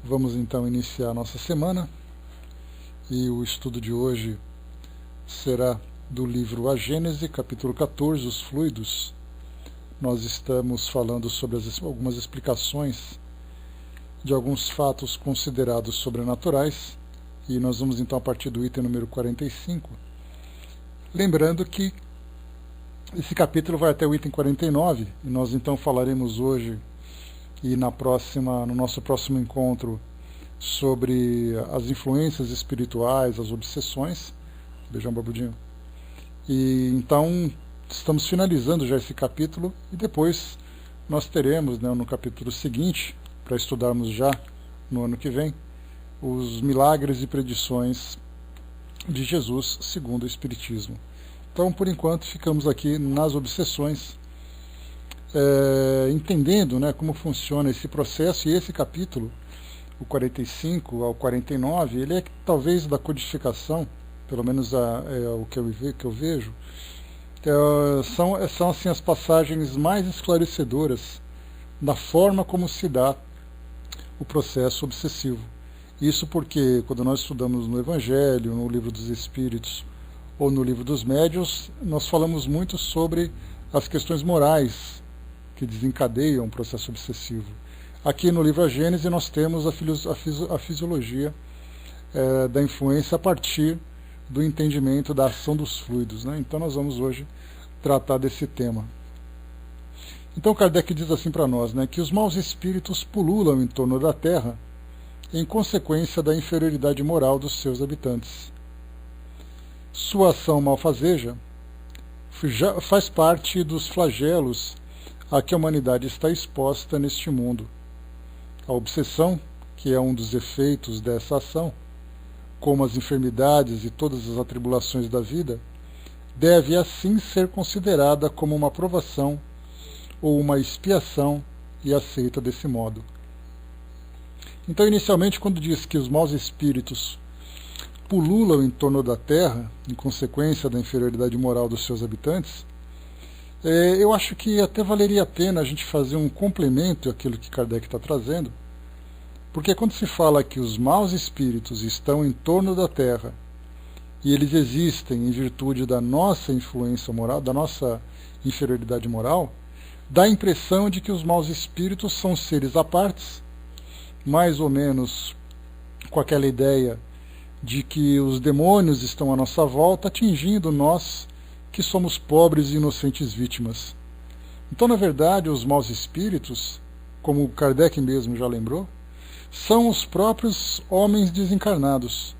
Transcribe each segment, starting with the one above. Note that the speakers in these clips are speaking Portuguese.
Vamos então iniciar a nossa semana e o estudo de hoje será do livro A Gênese, capítulo 14, os fluidos. Nós estamos falando sobre algumas explicações de alguns fatos considerados sobrenaturais e nós vamos então a partir do item número 45. Lembrando que esse capítulo vai até o item 49 e nós então falaremos hoje e no nosso próximo encontro sobre as influências espirituais, as obsessões. Beijão, Barbudinho. E então estamos finalizando já esse capítulo e depois nós teremos, no capítulo seguinte, para estudarmos já no ano que vem, os milagres e predições de Jesus segundo o Espiritismo. Então, por enquanto, ficamos aqui nas obsessões, entendendo como funciona esse processo, e esse capítulo, o 45 ao 49, ele é talvez da codificação, pelo menos o que eu vejo, são assim, as passagens mais esclarecedoras da forma como se dá o processo obsessivo. Isso porque quando nós estudamos no Evangelho, no Livro dos Espíritos ou no Livro dos Médiuns, nós falamos muito sobre as questões morais que desencadeiam o processo obsessivo. Aqui no livro A Gênese nós temos a fisiologia da influência a partir do entendimento da ação dos fluidos. Então nós vamos hoje tratar desse tema. Então Kardec diz assim para nós, que os maus espíritos pululam em torno da Terra em consequência da inferioridade moral dos seus habitantes. Sua ação malfazeja faz parte dos flagelos a que a humanidade está exposta neste mundo. A obsessão, que é um dos efeitos dessa ação, como as enfermidades e todas as atribulações da vida, deve assim ser considerada como uma provação ou uma expiação e aceita desse modo. Então, inicialmente, quando diz que os maus espíritos pululam em torno da Terra, em consequência da inferioridade moral dos seus habitantes, eu acho que até valeria a pena a gente fazer um complemento àquilo que Kardec está trazendo, porque quando se fala que os maus espíritos estão em torno da Terra e eles existem em virtude da nossa influência moral, da nossa inferioridade moral, dá a impressão de que os maus espíritos são seres à parte, mais ou menos com aquela ideia de que os demônios estão à nossa volta, atingindo nós que somos pobres e inocentes vítimas. Então, na verdade, os maus espíritos, como Kardec mesmo já lembrou, são os próprios homens desencarnados.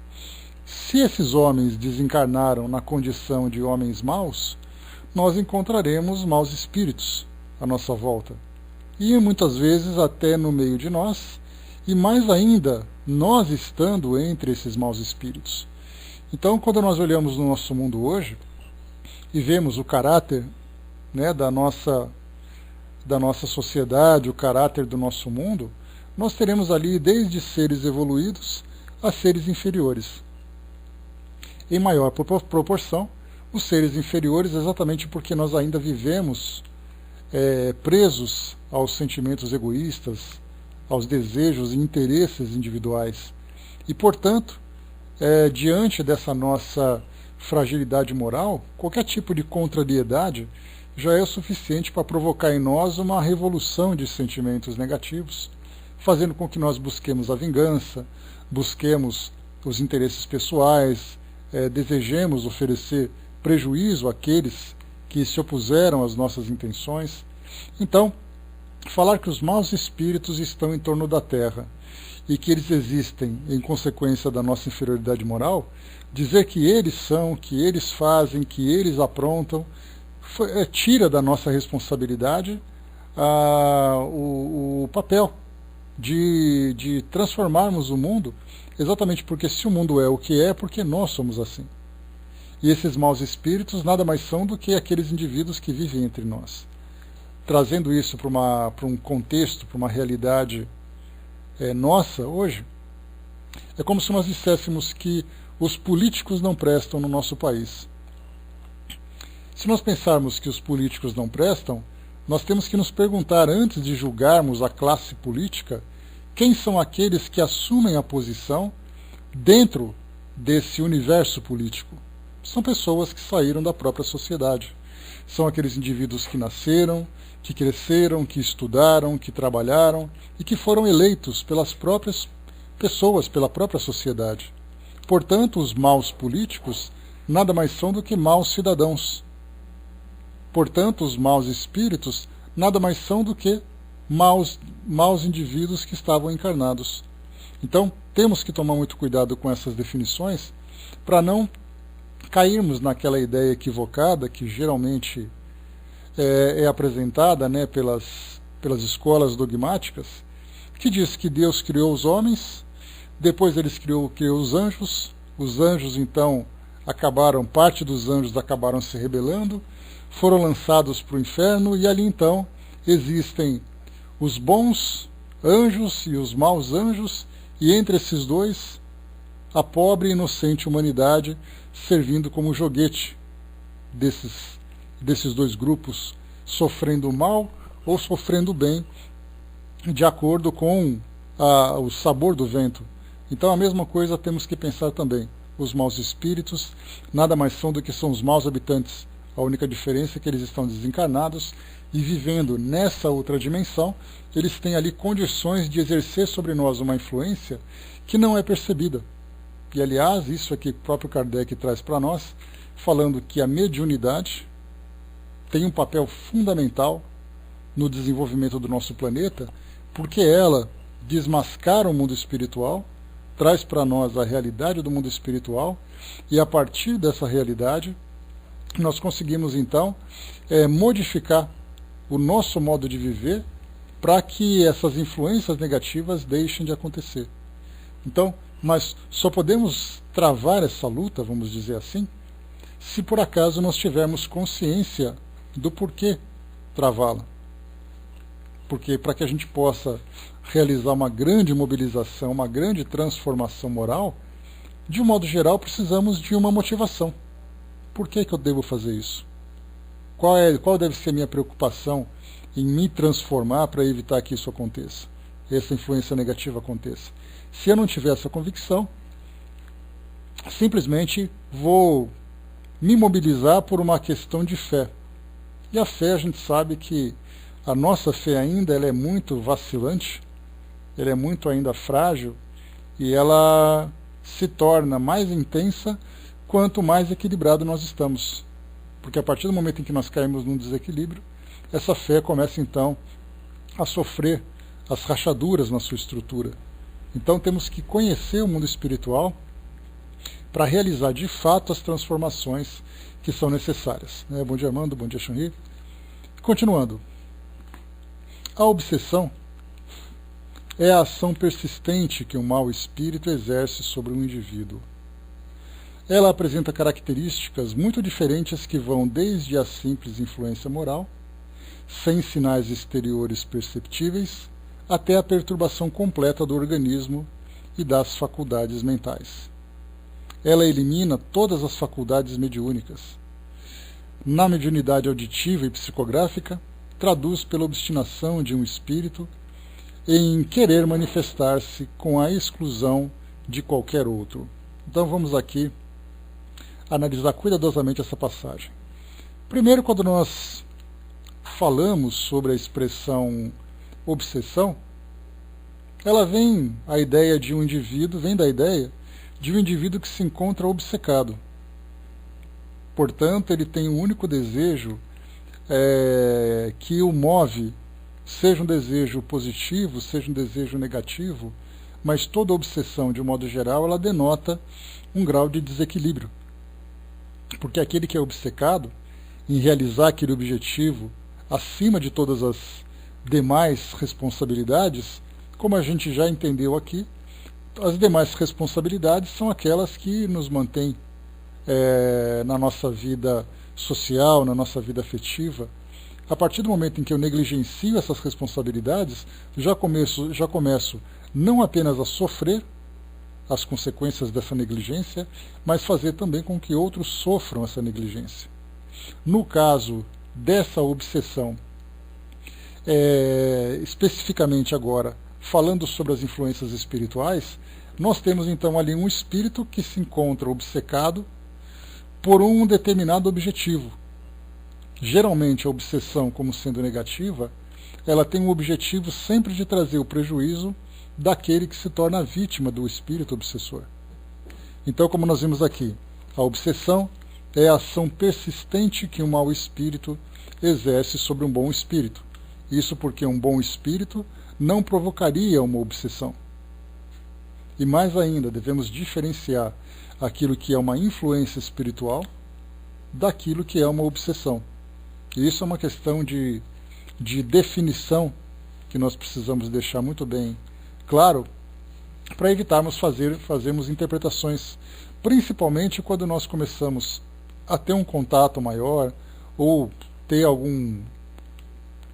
Se esses homens desencarnaram na condição de homens maus, nós encontraremos maus espíritos à nossa volta. E muitas vezes até no meio de nós, e mais ainda, nós estando entre esses maus espíritos. Então, quando nós olhamos no nosso mundo hoje, e vemos o caráter da nossa sociedade, o caráter do nosso mundo, nós teremos ali desde seres evoluídos a seres inferiores. Em maior proporção, os seres inferiores, exatamente porque nós ainda vivemos presos aos sentimentos egoístas, aos desejos e interesses individuais. E, portanto, diante dessa nossa fragilidade moral, qualquer tipo de contrariedade já é o suficiente para provocar em nós uma revolução de sentimentos negativos, fazendo com que nós busquemos a vingança, busquemos os interesses pessoais, desejemos oferecer prejuízo àqueles que se opuseram às nossas intenções. Então, falar que os maus espíritos estão em torno da Terra e que eles existem em consequência da nossa inferioridade moral, dizer que eles são, que eles fazem, que eles aprontam, tira da nossa responsabilidade o papel de transformarmos o mundo, exatamente porque se o mundo é o que é porque nós somos assim. E esses maus espíritos nada mais são do que aqueles indivíduos que vivem entre nós. Trazendo isso para um contexto, para uma realidade nossa hoje, é como se nós disséssemos que os políticos não prestam no nosso país. Se nós pensarmos que os políticos não prestam, nós temos que nos perguntar, antes de julgarmos a classe política, Quem são aqueles que assumem a posição dentro desse universo político? São pessoas que saíram da própria sociedade. São aqueles indivíduos que nasceram, que cresceram, que estudaram, que trabalharam e que foram eleitos pelas próprias pessoas, pela própria sociedade. Portanto, os maus políticos nada mais são do que maus cidadãos. Portanto, os maus espíritos nada mais são do que maus indivíduos que estavam encarnados. Então, temos que tomar muito cuidado com essas definições para não cairmos naquela ideia equivocada que geralmente é apresentada, né, pelas escolas dogmáticas, que diz que Deus criou os homens, depois eles criou os anjos então parte dos anjos acabaram se rebelando, foram lançados para o inferno e ali então existem os bons anjos e os maus anjos, e entre esses dois a pobre e inocente humanidade servindo como joguete desses dois grupos, sofrendo o mal ou sofrendo o bem, de acordo com o sabor do vento. Então a mesma coisa temos que pensar também. Os maus espíritos nada mais são do que são os maus habitantes. A única diferença é que eles estão desencarnados e vivendo nessa outra dimensão, eles têm ali condições de exercer sobre nós uma influência que não é percebida. E aliás, isso é que o próprio Kardec traz para nós, falando que a mediunidade tem um papel fundamental no desenvolvimento do nosso planeta, porque ela desmascara o mundo espiritual, traz para nós a realidade do mundo espiritual, e a partir dessa realidade nós conseguimos então modificar o nosso modo de viver para que essas influências negativas deixem de acontecer. Então, mas só podemos travar essa luta, vamos dizer assim, se por acaso nós tivermos consciência do porquê travá-la. Porque para que a gente possa realizar uma grande mobilização, uma grande transformação moral, de um modo geral precisamos de uma motivação. Por que eu devo fazer isso? Qual deve ser a minha preocupação em me transformar para evitar que isso aconteça, essa influência negativa aconteça? Se eu não tiver essa convicção, simplesmente vou me mobilizar por uma questão de fé. E a fé, a gente sabe que a nossa fé ainda ela é muito vacilante, ela é muito ainda frágil, e ela se torna mais intensa quanto mais equilibrado nós estamos. Porque a partir do momento em que nós caímos num desequilíbrio, essa fé começa então a sofrer as rachaduras na sua estrutura. Então temos que conhecer o mundo espiritual para realizar de fato as transformações que são necessárias. Bom dia, Armando, bom dia, Chun-Ri. Continuando. A obsessão é a ação persistente que um mau espírito exerce sobre um indivíduo. Ela apresenta características muito diferentes que vão desde a simples influência moral, sem sinais exteriores perceptíveis, até a perturbação completa do organismo e das faculdades mentais. Ela elimina todas as faculdades mediúnicas. Na mediunidade auditiva e psicográfica, traduz pela obstinação de um espírito em querer manifestar-se com a exclusão de qualquer outro. Então vamos aqui analisar cuidadosamente essa passagem. Primeiro, quando nós falamos sobre a expressão obsessão, ela vem da ideia de um indivíduo que se encontra obcecado. Portanto, ele tem um único desejo que o move, seja um desejo positivo, seja um desejo negativo, mas toda obsessão, de um modo geral, ela denota um grau de desequilíbrio. Porque aquele que é obcecado em realizar aquele objetivo acima de todas as demais responsabilidades, como a gente já entendeu aqui, as demais responsabilidades são aquelas que nos mantêm na nossa vida social, na nossa vida afetiva. A partir do momento em que eu negligencio essas responsabilidades, já começo não apenas a sofrer as consequências dessa negligência, mas fazer também com que outros sofram essa negligência. No caso dessa obsessão, especificamente agora falando sobre as influências espirituais, nós temos então ali um espírito que se encontra obcecado por um determinado objetivo. Geralmente a obsessão, como sendo negativa, ela tem o objetivo sempre de trazer o prejuízo daquele que se torna a vítima do espírito obsessor. Então, como nós vimos aqui, a obsessão é a ação persistente que um mau espírito exerce sobre um bom espírito. Isso porque um bom espírito não provocaria uma obsessão. E mais ainda, devemos diferenciar aquilo que é uma influência espiritual daquilo que é uma obsessão. E isso é uma questão de definição que nós precisamos deixar muito bem claro para evitarmos fazermos interpretações, principalmente quando nós começamos a ter um contato maior ou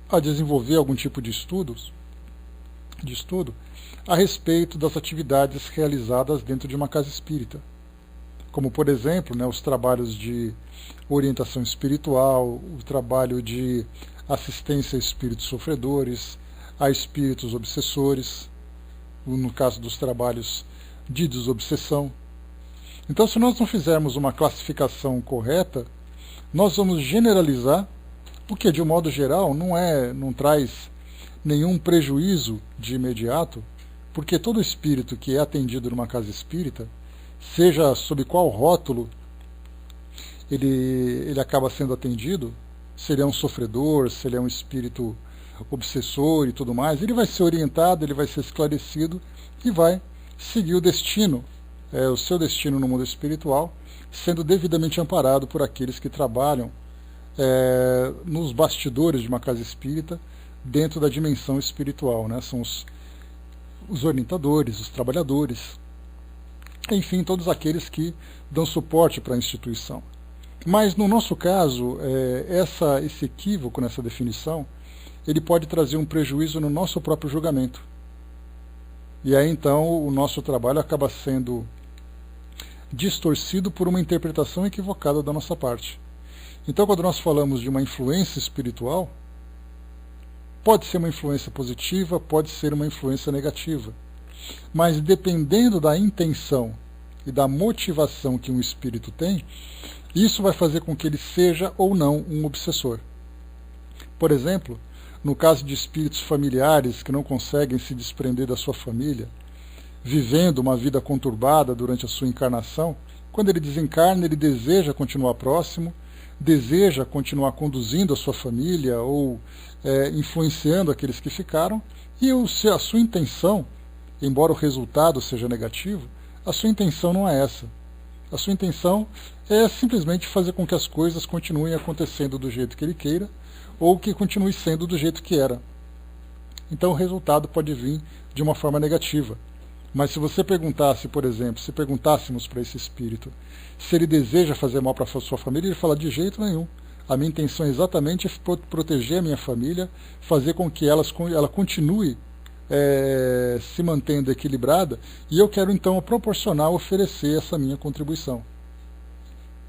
a desenvolver algum tipo de estudo a respeito das atividades realizadas dentro de uma casa espírita. Como, por exemplo, os trabalhos de orientação espiritual, o trabalho de assistência a espíritos sofredores, a espíritos obsessores, no caso dos trabalhos de desobsessão. Então, se nós não fizermos uma classificação correta, nós vamos generalizar, o que de um modo geral não traz nenhum prejuízo de imediato, porque todo espírito que é atendido numa casa espírita, seja sob qual rótulo ele acaba sendo atendido, se ele é um sofredor, se ele é um espírito obsessor e tudo mais, ele vai ser orientado, ele vai ser esclarecido e vai seguir o destino, o seu destino no mundo espiritual, sendo devidamente amparado por aqueles que trabalham nos bastidores de uma casa espírita, dentro da dimensão espiritual, São os orientadores, os trabalhadores, enfim, todos aqueles que dão suporte para a instituição. Mas no nosso caso, esse equívoco nessa definição, ele pode trazer um prejuízo no nosso próprio julgamento. E aí então o nosso trabalho acaba sendo distorcido por uma interpretação equivocada da nossa parte. Então, quando nós falamos de uma influência espiritual, pode ser uma influência positiva, pode ser uma influência negativa. Mas dependendo da intenção e da motivação que um espírito tem, isso vai fazer com que ele seja ou não um obsessor. Por exemplo, no caso de espíritos familiares que não conseguem se desprender da sua família, vivendo uma vida conturbada durante a sua encarnação, quando ele desencarna, ele deseja continuar próximo, deseja continuar conduzindo a sua família ou influenciando aqueles que ficaram, e a sua intenção, embora o resultado seja negativo, a sua intenção não é essa. A sua intenção é simplesmente fazer com que as coisas continuem acontecendo do jeito que ele queira, ou que continue sendo do jeito que era. Então o resultado pode vir de uma forma negativa. Mas se você perguntasse, por exemplo, se perguntássemos para esse espírito se ele deseja fazer mal para a sua família, ele fala: de jeito nenhum. A minha intenção é exatamente proteger a minha família, fazer com que ela continue se mantendo equilibrada, e eu quero então proporcionar, oferecer essa minha contribuição.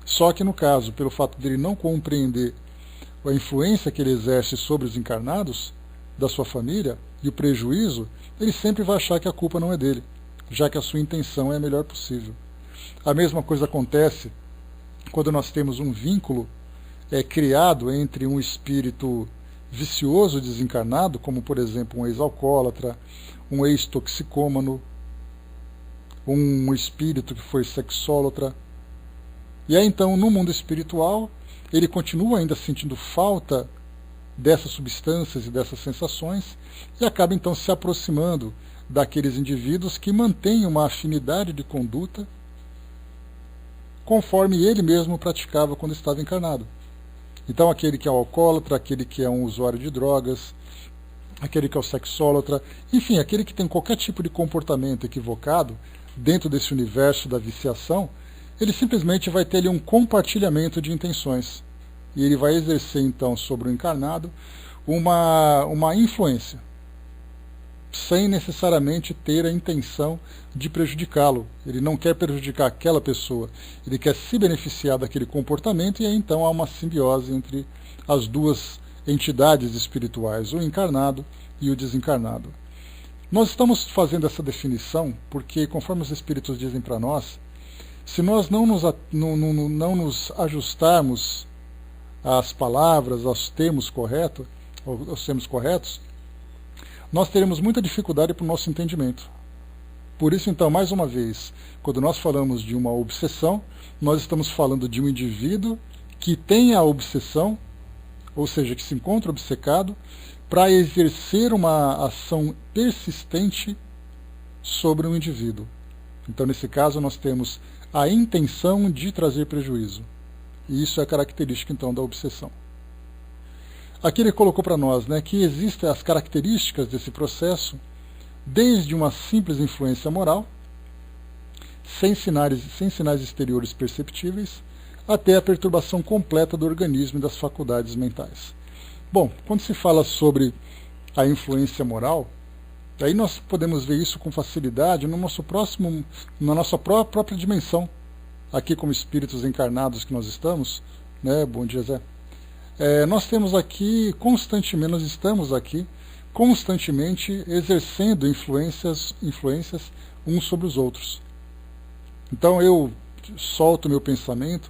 Só que no caso, pelo fato dele não compreender a influência que ele exerce sobre os encarnados da sua família e o prejuízo, ele sempre vai achar que a culpa não é dele, já que a sua intenção é a melhor possível. A mesma coisa acontece quando nós temos um vínculo criado entre um espírito vicioso desencarnado, como por exemplo um ex-alcoólatra, um ex-toxicômano, um espírito que foi sexólatra. E aí então, no mundo espiritual, ele continua ainda sentindo falta dessas substâncias e dessas sensações, e acaba então se aproximando daqueles indivíduos que mantêm uma afinidade de conduta conforme ele mesmo praticava quando estava encarnado. Então aquele que é o alcoólatra, aquele que é um usuário de drogas, aquele que é o sexólatra, enfim, aquele que tem qualquer tipo de comportamento equivocado dentro desse universo da viciação, ele simplesmente vai ter ali um compartilhamento de intenções. E ele vai exercer então sobre o encarnado uma influência, sem necessariamente ter a intenção de prejudicá-lo. Ele não quer prejudicar aquela pessoa, ele quer se beneficiar daquele comportamento, e aí então há uma simbiose entre as duas entidades espirituais, o encarnado e o desencarnado. Nós estamos fazendo essa definição porque, conforme os Espíritos dizem para nós, se nós não nos ajustarmos às palavras, aos termos corretos, nós teremos muita dificuldade para o nosso entendimento. Por isso, então, mais uma vez, quando nós falamos de uma obsessão, nós estamos falando de um indivíduo que tem a obsessão, ou seja, que se encontra obcecado, para exercer uma ação persistente sobre um indivíduo. Então, nesse caso, nós temos a intenção de trazer prejuízo. E isso é característica, então, da obsessão. Aqui ele colocou para nós, né, que existem as características desse processo, desde uma simples influência moral, sem sinais exteriores perceptíveis, até a perturbação completa do organismo e das faculdades mentais. Bom, quando se fala sobre a influência moral, aí nós podemos ver isso com facilidade no nosso próximo, na nossa própria dimensão, aqui como espíritos encarnados que nós estamos, né? Bom dia, Zé. Nós estamos aqui constantemente exercendo influências uns sobre os outros. Então eu solto meu pensamento.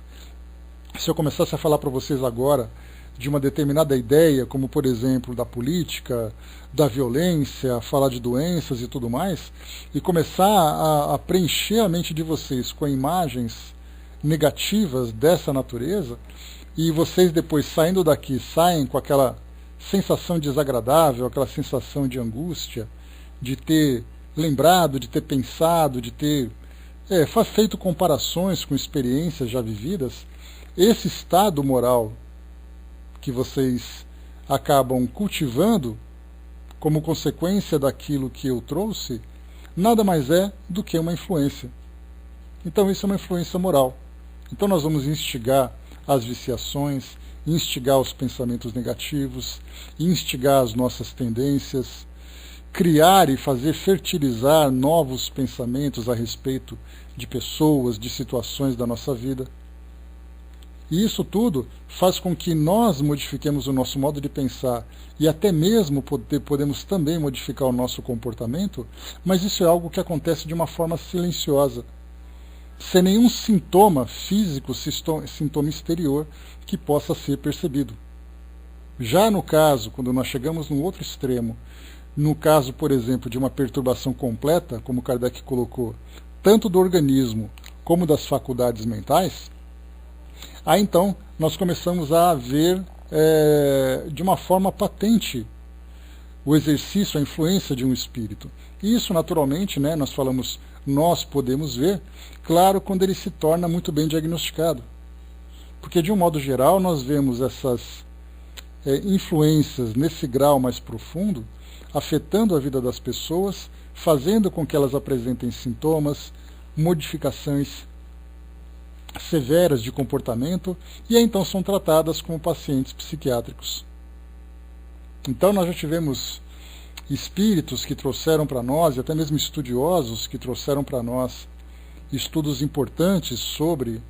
Se eu começasse a falar para vocês agora de uma determinada ideia, como por exemplo da política, da violência, falar de doenças e tudo mais, e começar a preencher a mente de vocês com imagens negativas dessa natureza, e vocês depois saindo daqui, saem com aquela sensação desagradável, aquela sensação de angústia, de ter lembrado, de ter pensado, de ter feito comparações com experiências já vividas, esse estado moral que vocês acabam cultivando como consequência daquilo que eu trouxe, nada mais é do que uma influência. Então isso é uma influência moral. Então nós vamos instigar as viciações, instigar os pensamentos negativos, instigar as nossas tendências, criar e fazer fertilizar novos pensamentos a respeito de pessoas, de situações da nossa vida. E isso tudo faz com que nós modifiquemos o nosso modo de pensar e até mesmo podemos também modificar o nosso comportamento, mas isso é algo que acontece de uma forma silenciosa, sem nenhum sintoma físico, sintoma exterior que possa ser percebido. Já no caso, quando nós chegamos no outro extremo, no caso, por exemplo, de uma perturbação completa, como Kardec colocou, tanto do organismo como das faculdades mentais, aí então nós começamos a ver de uma forma patente o exercício, a influência de um espírito. E isso, naturalmente, né, nós podemos ver, claro, quando ele se torna muito bem diagnosticado. Porque, de um modo geral, nós vemos essas influências nesse grau mais profundo, afetando a vida das pessoas, fazendo com que elas apresentem sintomas, modificações severas de comportamento, e aí, então são tratadas como pacientes psiquiátricos. Então nós já tivemos espíritos que trouxeram para nós, e até mesmo estudiosos que trouxeram para nós estudos importantes sobre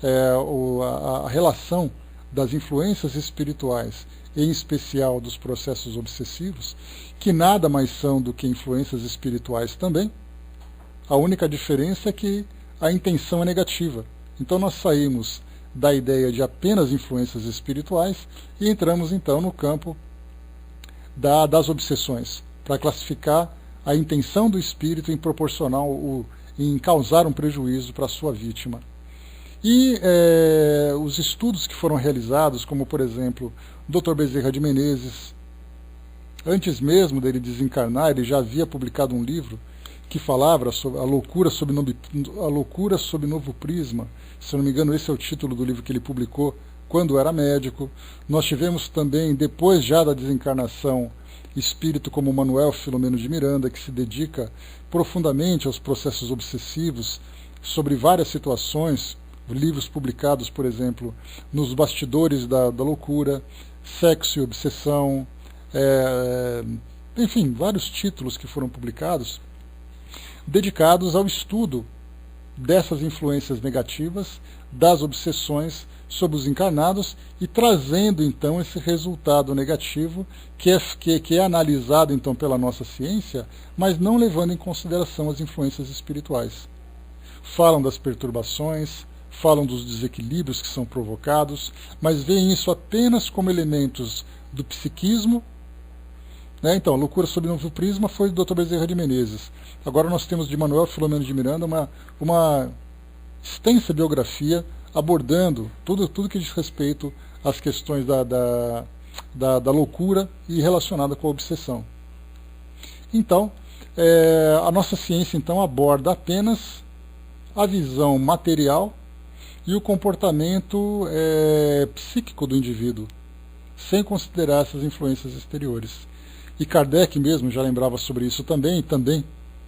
a relação das influências espirituais, em especial dos processos obsessivos, que nada mais são do que influências espirituais também. A única diferença é que a intenção é negativa. Então nós saímos da ideia de apenas influências espirituais e entramos então no campo das obsessões, para classificar a intenção do espírito em em causar um prejuízo para a sua vítima. E os estudos que foram realizados, como por exemplo, o Dr. Bezerra de Menezes, antes mesmo dele desencarnar, ele já havia publicado um livro que falava sobre a loucura sob novo prisma. Se não me engano, esse é o título do livro que ele publicou quando era médico. Nós tivemos também, depois já da desencarnação, espírito como Manuel Filomeno de Miranda, que se dedica profundamente aos processos obsessivos, sobre várias situações, livros publicados, por exemplo, Nos Bastidores da Loucura, Sexo e Obsessão, enfim, vários títulos que foram publicados, dedicados ao estudo dessas influências negativas, das obsessões sobre os encarnados e trazendo então esse resultado negativo que é analisado então pela nossa ciência, mas não levando em consideração as influências espirituais. Falam das perturbações, falam dos desequilíbrios que são provocados, mas veem isso apenas como elementos do psiquismo. Então, a Loucura sob Novo Prisma foi do Dr. Bezerra de Menezes. Agora nós temos de Manuel Filomeno de Miranda uma extensa biografia abordando tudo que diz respeito às questões da loucura e relacionada com a obsessão. Então, a nossa ciência então aborda apenas a visão material e o comportamento psíquico do indivíduo, sem considerar essas influências exteriores. E Kardec mesmo já lembrava sobre isso também, e também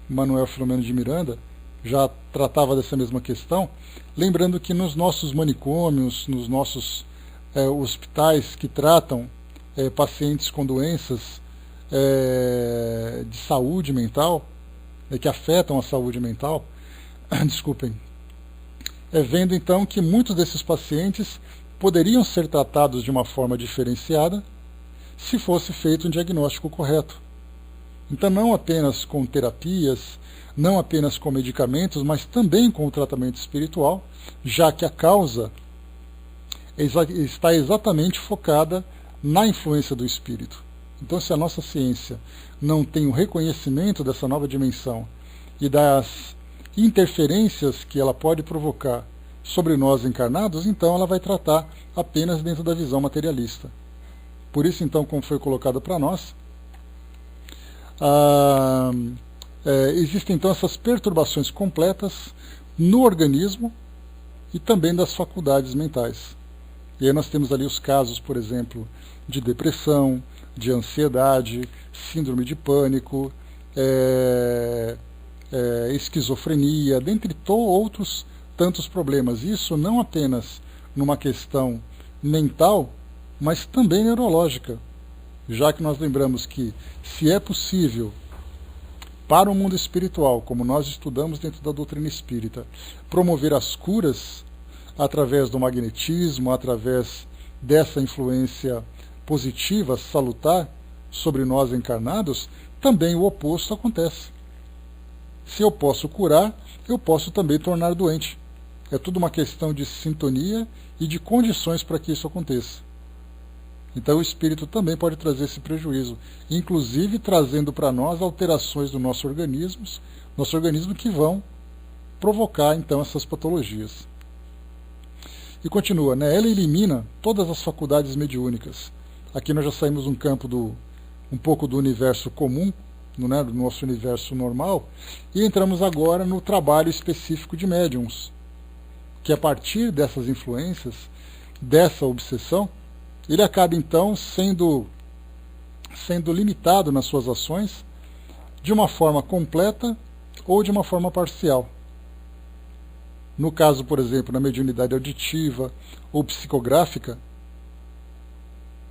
Manuel Filomeno de Miranda já tratava dessa mesma questão, lembrando que nos nossos manicômios, nos nossos hospitais que tratam pacientes com doenças de saúde mental, que afetam a saúde mental, desculpem, vendo então que muitos desses pacientes poderiam ser tratados de uma forma diferenciada se fosse feito um diagnóstico correto. Então, não apenas com terapias, não apenas com medicamentos, mas também com o tratamento espiritual, já que a causa está exatamente focada na influência do espírito. Então, se a nossa ciência não tem o reconhecimento dessa nova dimensão e das interferências que ela pode provocar sobre nós encarnados, então ela vai tratar apenas dentro da visão materialista. Por isso, então, como foi colocado para nós, existem então essas perturbações completas no organismo e também das faculdades mentais. E aí nós temos ali os casos, por exemplo, de depressão, de ansiedade, síndrome de pânico, esquizofrenia, dentre outros tantos problemas. Isso não apenas numa questão mental, mas também neurológica, já que nós lembramos que, se é possível para o mundo espiritual, como nós estudamos dentro da doutrina espírita, promover as curas através do magnetismo, através dessa influência positiva, salutar, sobre nós encarnados, também o oposto acontece. Se eu posso curar, eu posso também tornar doente. É tudo uma questão de sintonia e de condições para que isso aconteça. Então o espírito também pode trazer esse prejuízo, inclusive trazendo para nós alterações do nosso organismo que vão provocar então essas patologias. E continua, ela elimina todas as faculdades mediúnicas. Aqui nós já saímos um campo um pouco do universo comum, do nosso universo normal, e entramos agora no trabalho específico de médiums, que a partir dessas influências, dessa obsessão, ele acaba então sendo limitado nas suas ações de uma forma completa ou de uma forma parcial. No caso, por exemplo, na mediunidade auditiva ou psicográfica,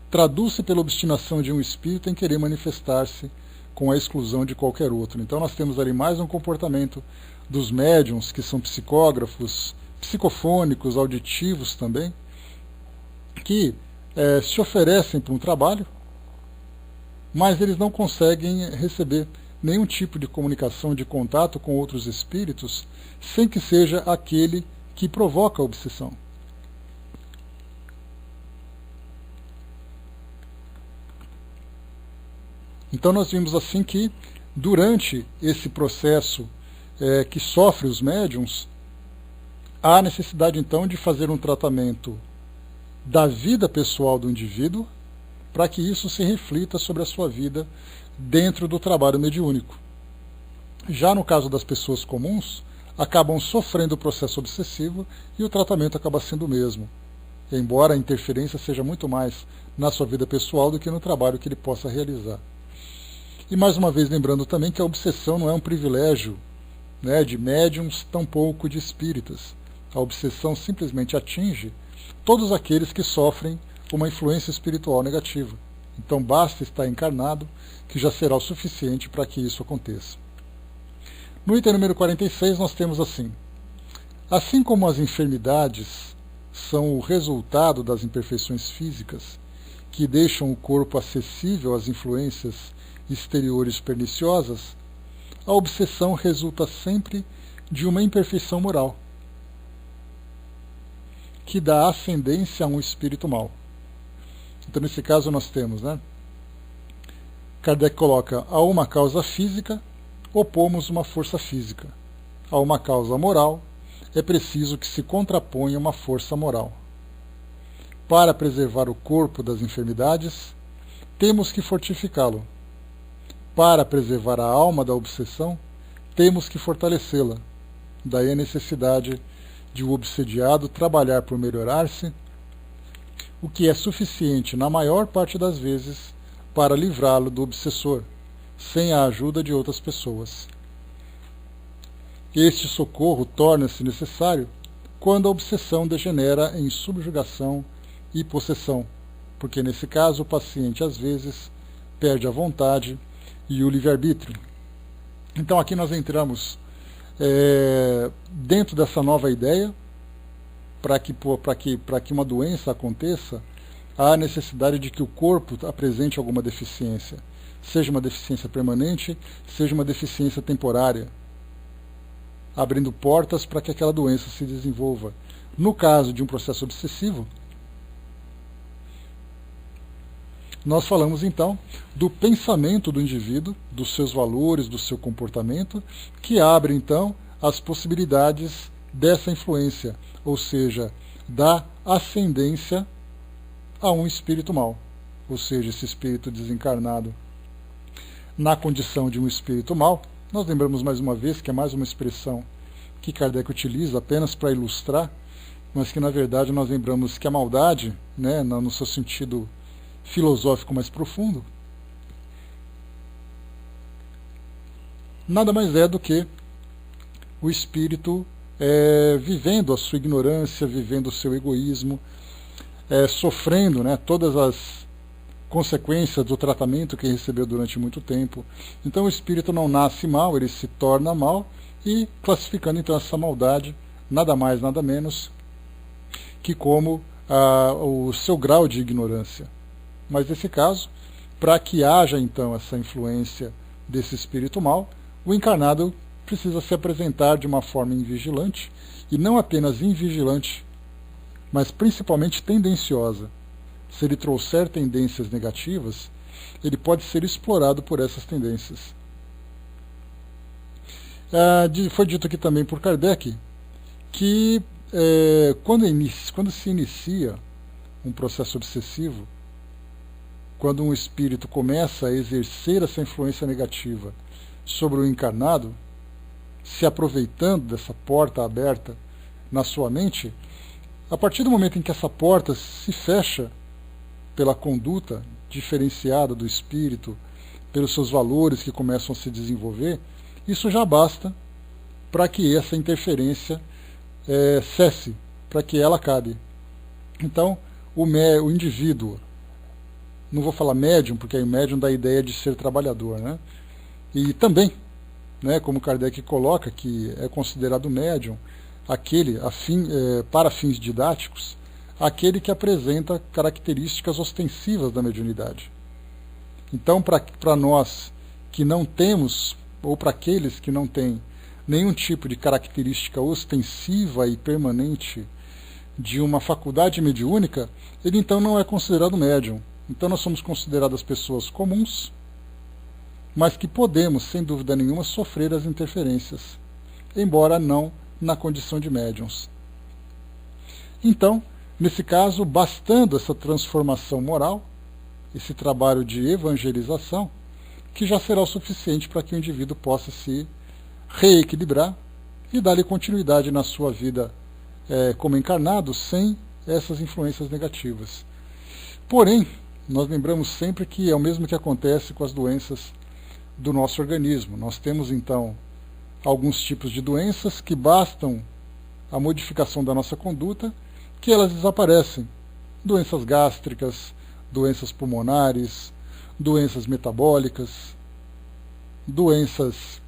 traduz-se pela obstinação de um espírito em querer manifestar-se com a exclusão de qualquer outro. Então nós temos ali mais um comportamento dos médiuns, que são psicógrafos, psicofônicos, auditivos também, que se oferecem para um trabalho, mas eles não conseguem receber nenhum tipo de comunicação, de contato com outros espíritos, sem que seja aquele que provoca a obsessão. Então nós vimos assim que, durante esse processo que sofre os médiuns, há necessidade então de fazer um tratamento da vida pessoal do indivíduo, para que isso se reflita sobre a sua vida dentro do trabalho mediúnico. Já no caso das pessoas comuns, acabam sofrendo o processo obsessivo e o tratamento acaba sendo o mesmo, embora a interferência seja muito mais na sua vida pessoal do que no trabalho que ele possa realizar. E mais uma vez lembrando também que a obsessão não é um privilégio de médiums, tampouco de espíritas. A obsessão simplesmente atinge todos aqueles que sofrem uma influência espiritual negativa. Então basta estar encarnado, que já será o suficiente para que isso aconteça. No item número 46 nós temos assim: Assim como as enfermidades são o resultado das imperfeições físicas que deixam o corpo acessível às influências exteriores perniciosas, a obsessão resulta sempre de uma imperfeição moral, que dá ascendência a um espírito mau. Então, nesse caso, nós temos, Kardec coloca: a uma causa física, opomos uma força física. A uma causa moral, é preciso que se contraponha uma força moral. Para preservar o corpo das enfermidades, temos que fortificá-lo. Para preservar a alma da obsessão, temos que fortalecê-la. Daí a necessidade de o obsediado trabalhar por melhorar-se, o que é suficiente, na maior parte das vezes, para livrá-lo do obsessor, sem a ajuda de outras pessoas. Este socorro torna-se necessário quando a obsessão degenera em subjugação e possessão, porque nesse caso o paciente às vezes perde a vontade e o livre-arbítrio. Então aqui nós entramos dentro dessa nova ideia. Para que uma doença aconteça, há a necessidade de que o corpo apresente alguma deficiência, seja uma deficiência permanente, seja uma deficiência temporária, abrindo portas para que aquela doença se desenvolva. No caso de um processo obsessivo, nós falamos então do pensamento do indivíduo, dos seus valores, do seu comportamento, que abre então as possibilidades dessa influência, ou seja, da ascendência a um espírito mau, ou seja, esse espírito desencarnado na condição de um espírito mau. Nós lembramos mais uma vez que é mais uma expressão que Kardec utiliza apenas para ilustrar, mas que na verdade nós lembramos que a maldade, no seu sentido filosófico mais profundo, nada mais é do que o espírito vivendo a sua ignorância, vivendo o seu egoísmo, sofrendo todas as consequências do tratamento que recebeu durante muito tempo. Então o espírito não nasce mal, ele se torna mal, e classificando então essa maldade, nada mais, nada menos que como o seu grau de ignorância. Mas nesse caso, para que haja então essa influência desse espírito mal, o encarnado precisa se apresentar de uma forma invigilante, e não apenas invigilante, mas principalmente tendenciosa. Se ele trouxer tendências negativas, ele pode ser explorado por essas tendências. Foi dito aqui também por Kardec que quando se inicia um processo obsessivo, quando um espírito começa a exercer essa influência negativa sobre o encarnado, se aproveitando dessa porta aberta na sua mente, a partir do momento em que essa porta se fecha pela conduta diferenciada do espírito, pelos seus valores que começam a se desenvolver, isso já basta para que essa interferência cesse, para que ela acabe. Então, o indivíduo, não vou falar médium, porque aí o médium dá a ideia de ser trabalhador, e também, como Kardec coloca, que é considerado médium aquele, para fins didáticos, aquele que apresenta características ostensivas da mediunidade. Então, para nós que não temos, ou para aqueles que não têm nenhum tipo de característica ostensiva e permanente de uma faculdade mediúnica, ele então não é considerado médium. Então nós somos consideradas pessoas comuns, mas que podemos, sem dúvida nenhuma, sofrer as interferências, embora não na condição de médiuns. Então, nesse caso, bastando essa transformação moral, esse trabalho de evangelização, que já será o suficiente para que o indivíduo possa se reequilibrar e dar-lhe continuidade na sua vida como encarnado, sem essas influências negativas. Porém, nós lembramos sempre que é o mesmo que acontece com as doenças do nosso organismo. Nós temos, então, alguns tipos de doenças que bastam a modificação da nossa conduta, que elas desaparecem. Doenças gástricas, doenças pulmonares, doenças metabólicas, doenças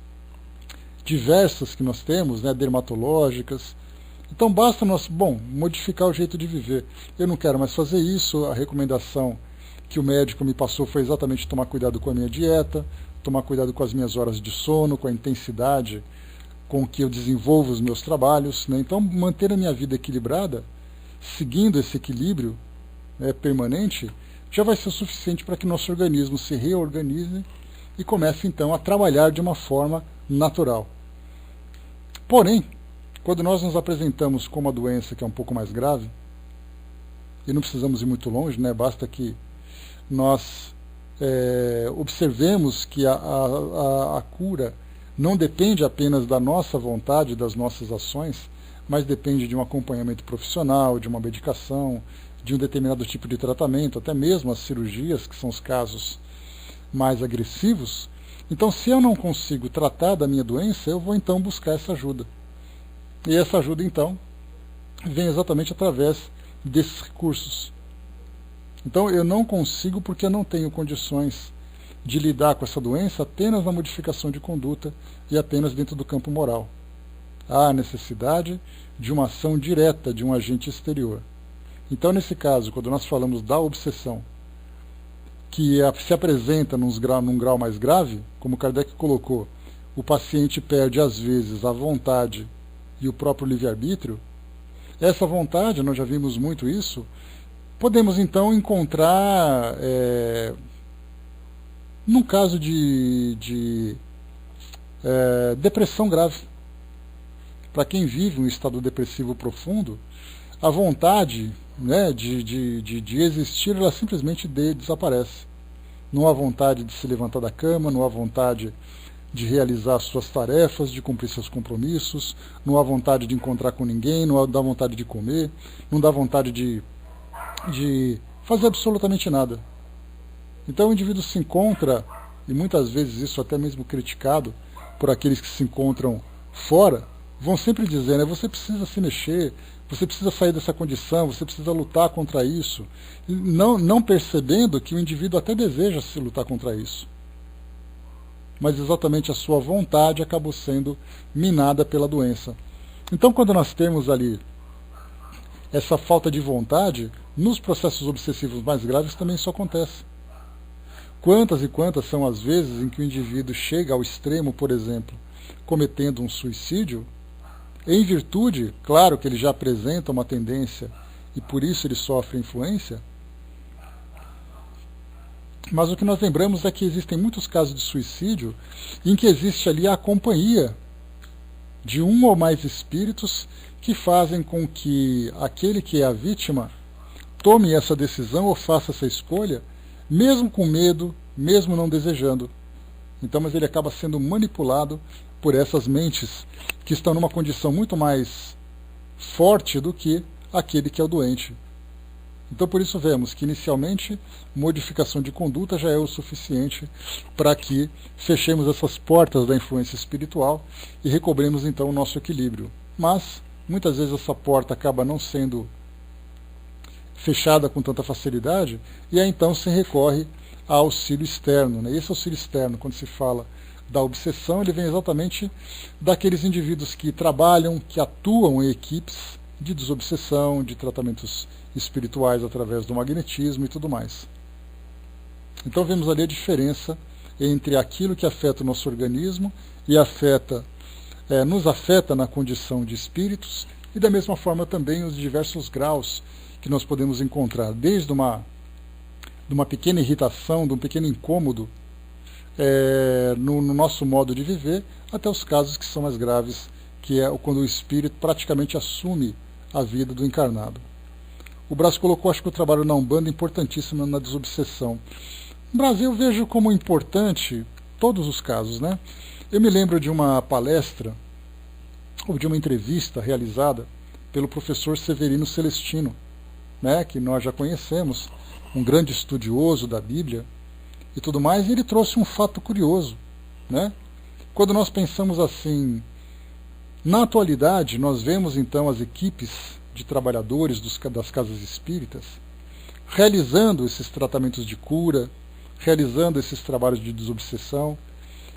diversas que nós temos, dermatológicas, Então basta nós, modificar o jeito de viver. Eu não quero mais fazer isso, a recomendação que o médico me passou foi exatamente tomar cuidado com a minha dieta, tomar cuidado com as minhas horas de sono, com a intensidade com que eu desenvolvo os meus trabalhos, né? Então manter a minha vida equilibrada, seguindo esse equilíbrio permanente, já vai ser suficiente para que nosso organismo se reorganize e comece então a trabalhar de uma forma natural. Porém, quando nós nos apresentamos com uma doença que é um pouco mais grave, e não precisamos ir muito longe, né? Basta que nós observemos que a cura não depende apenas da nossa vontade, das nossas ações, mas depende de um acompanhamento profissional, de uma medicação, de um determinado tipo de tratamento, até mesmo as cirurgias, que são os casos mais agressivos. Então, se eu não consigo tratar da minha doença, eu vou então buscar essa ajuda. E essa ajuda, então, vem exatamente através desses recursos. Então, eu não consigo porque eu não tenho condições de lidar com essa doença apenas na modificação de conduta e apenas dentro do campo moral. Há a necessidade de uma ação direta de um agente exterior. Então, nesse caso, quando nós falamos da obsessão, que se apresenta num grau mais grave, como Kardec colocou, o paciente perde às vezes a vontade e o próprio livre-arbítrio. Essa vontade, nós já vimos muito isso, podemos então encontrar, num caso de depressão grave. Para quem vive um estado depressivo profundo, a vontade de existir, ela simplesmente desaparece. Não há vontade de se levantar da cama, não há vontade de realizar suas tarefas, de cumprir seus compromissos, não há vontade de encontrar com ninguém, não dá vontade de comer, não dá vontade de fazer absolutamente nada. Então o indivíduo se encontra, e muitas vezes isso até mesmo criticado por aqueles que se encontram fora, vão sempre dizer, né, você precisa se mexer, você precisa sair dessa condição, você precisa lutar contra isso, não percebendo que o indivíduo até deseja se lutar contra isso. Mas exatamente a sua vontade acabou sendo minada pela doença. Então, quando nós temos ali essa falta de vontade, nos processos obsessivos mais graves também isso acontece. Quantas e quantas são as vezes em que o indivíduo chega ao extremo, por exemplo, cometendo um suicídio, em virtude, claro que ele já apresenta uma tendência e por isso ele sofre influência, mas o que nós lembramos é que existem muitos casos de suicídio em que existe ali a companhia de um ou mais espíritos que fazem com que aquele que é a vítima tome essa decisão ou faça essa escolha, mesmo com medo, mesmo não desejando. Então, mas ele acaba sendo manipulado por essas mentes que estão numa condição muito mais forte do que aquele que é o doente. Então, por isso vemos que, inicialmente, modificação de conduta já é o suficiente para que fechemos essas portas da influência espiritual e recobremos, então, o nosso equilíbrio. Mas, muitas vezes, essa porta acaba não sendo fechada com tanta facilidade e aí, então, se recorre a auxílio externo, né? Esse auxílio externo, quando se fala da obsessão, ele vem exatamente daqueles indivíduos que trabalham, que atuam em equipes de desobsessão, de tratamentos espirituais através do magnetismo e tudo mais. Então vemos ali a diferença entre aquilo que afeta o nosso organismo e nos afeta na condição de espíritos, e da mesma forma também os diversos graus que nós podemos encontrar, desde de uma pequena irritação, de um pequeno incômodo no nosso modo de viver, até os casos que são mais graves, que é quando o espírito praticamente assume a vida do encarnado. O Brás colocou, acho que o trabalho na Umbanda é importantíssimo na desobsessão. No Brasil eu vejo como importante todos os casos, né? Eu me lembro de uma palestra, ou de uma entrevista realizada pelo professor Severino Celestino, né, que nós já conhecemos, um grande estudioso da Bíblia e tudo mais, e ele trouxe um fato curioso, né? Quando nós pensamos assim, na atualidade, nós vemos então as equipes de trabalhadores das casas espíritas realizando esses tratamentos de cura, realizando esses trabalhos de desobsessão.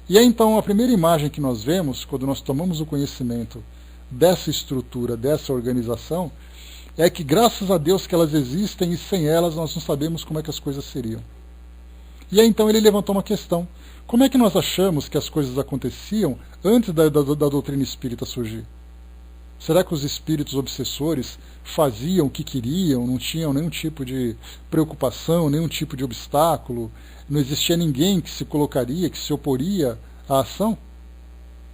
E é então a primeira imagem que nós vemos, quando nós tomamos o conhecimento dessa estrutura, dessa organização, é que graças a Deus que elas existem e sem elas nós não sabemos como é que as coisas seriam. E aí então ele levantou uma questão. Como é que nós achamos que as coisas aconteciam antes da doutrina espírita surgir? Será que os espíritos obsessores faziam o que queriam, não tinham nenhum tipo de preocupação, nenhum tipo de obstáculo? Não existia ninguém que se colocaria, que se oporia à ação?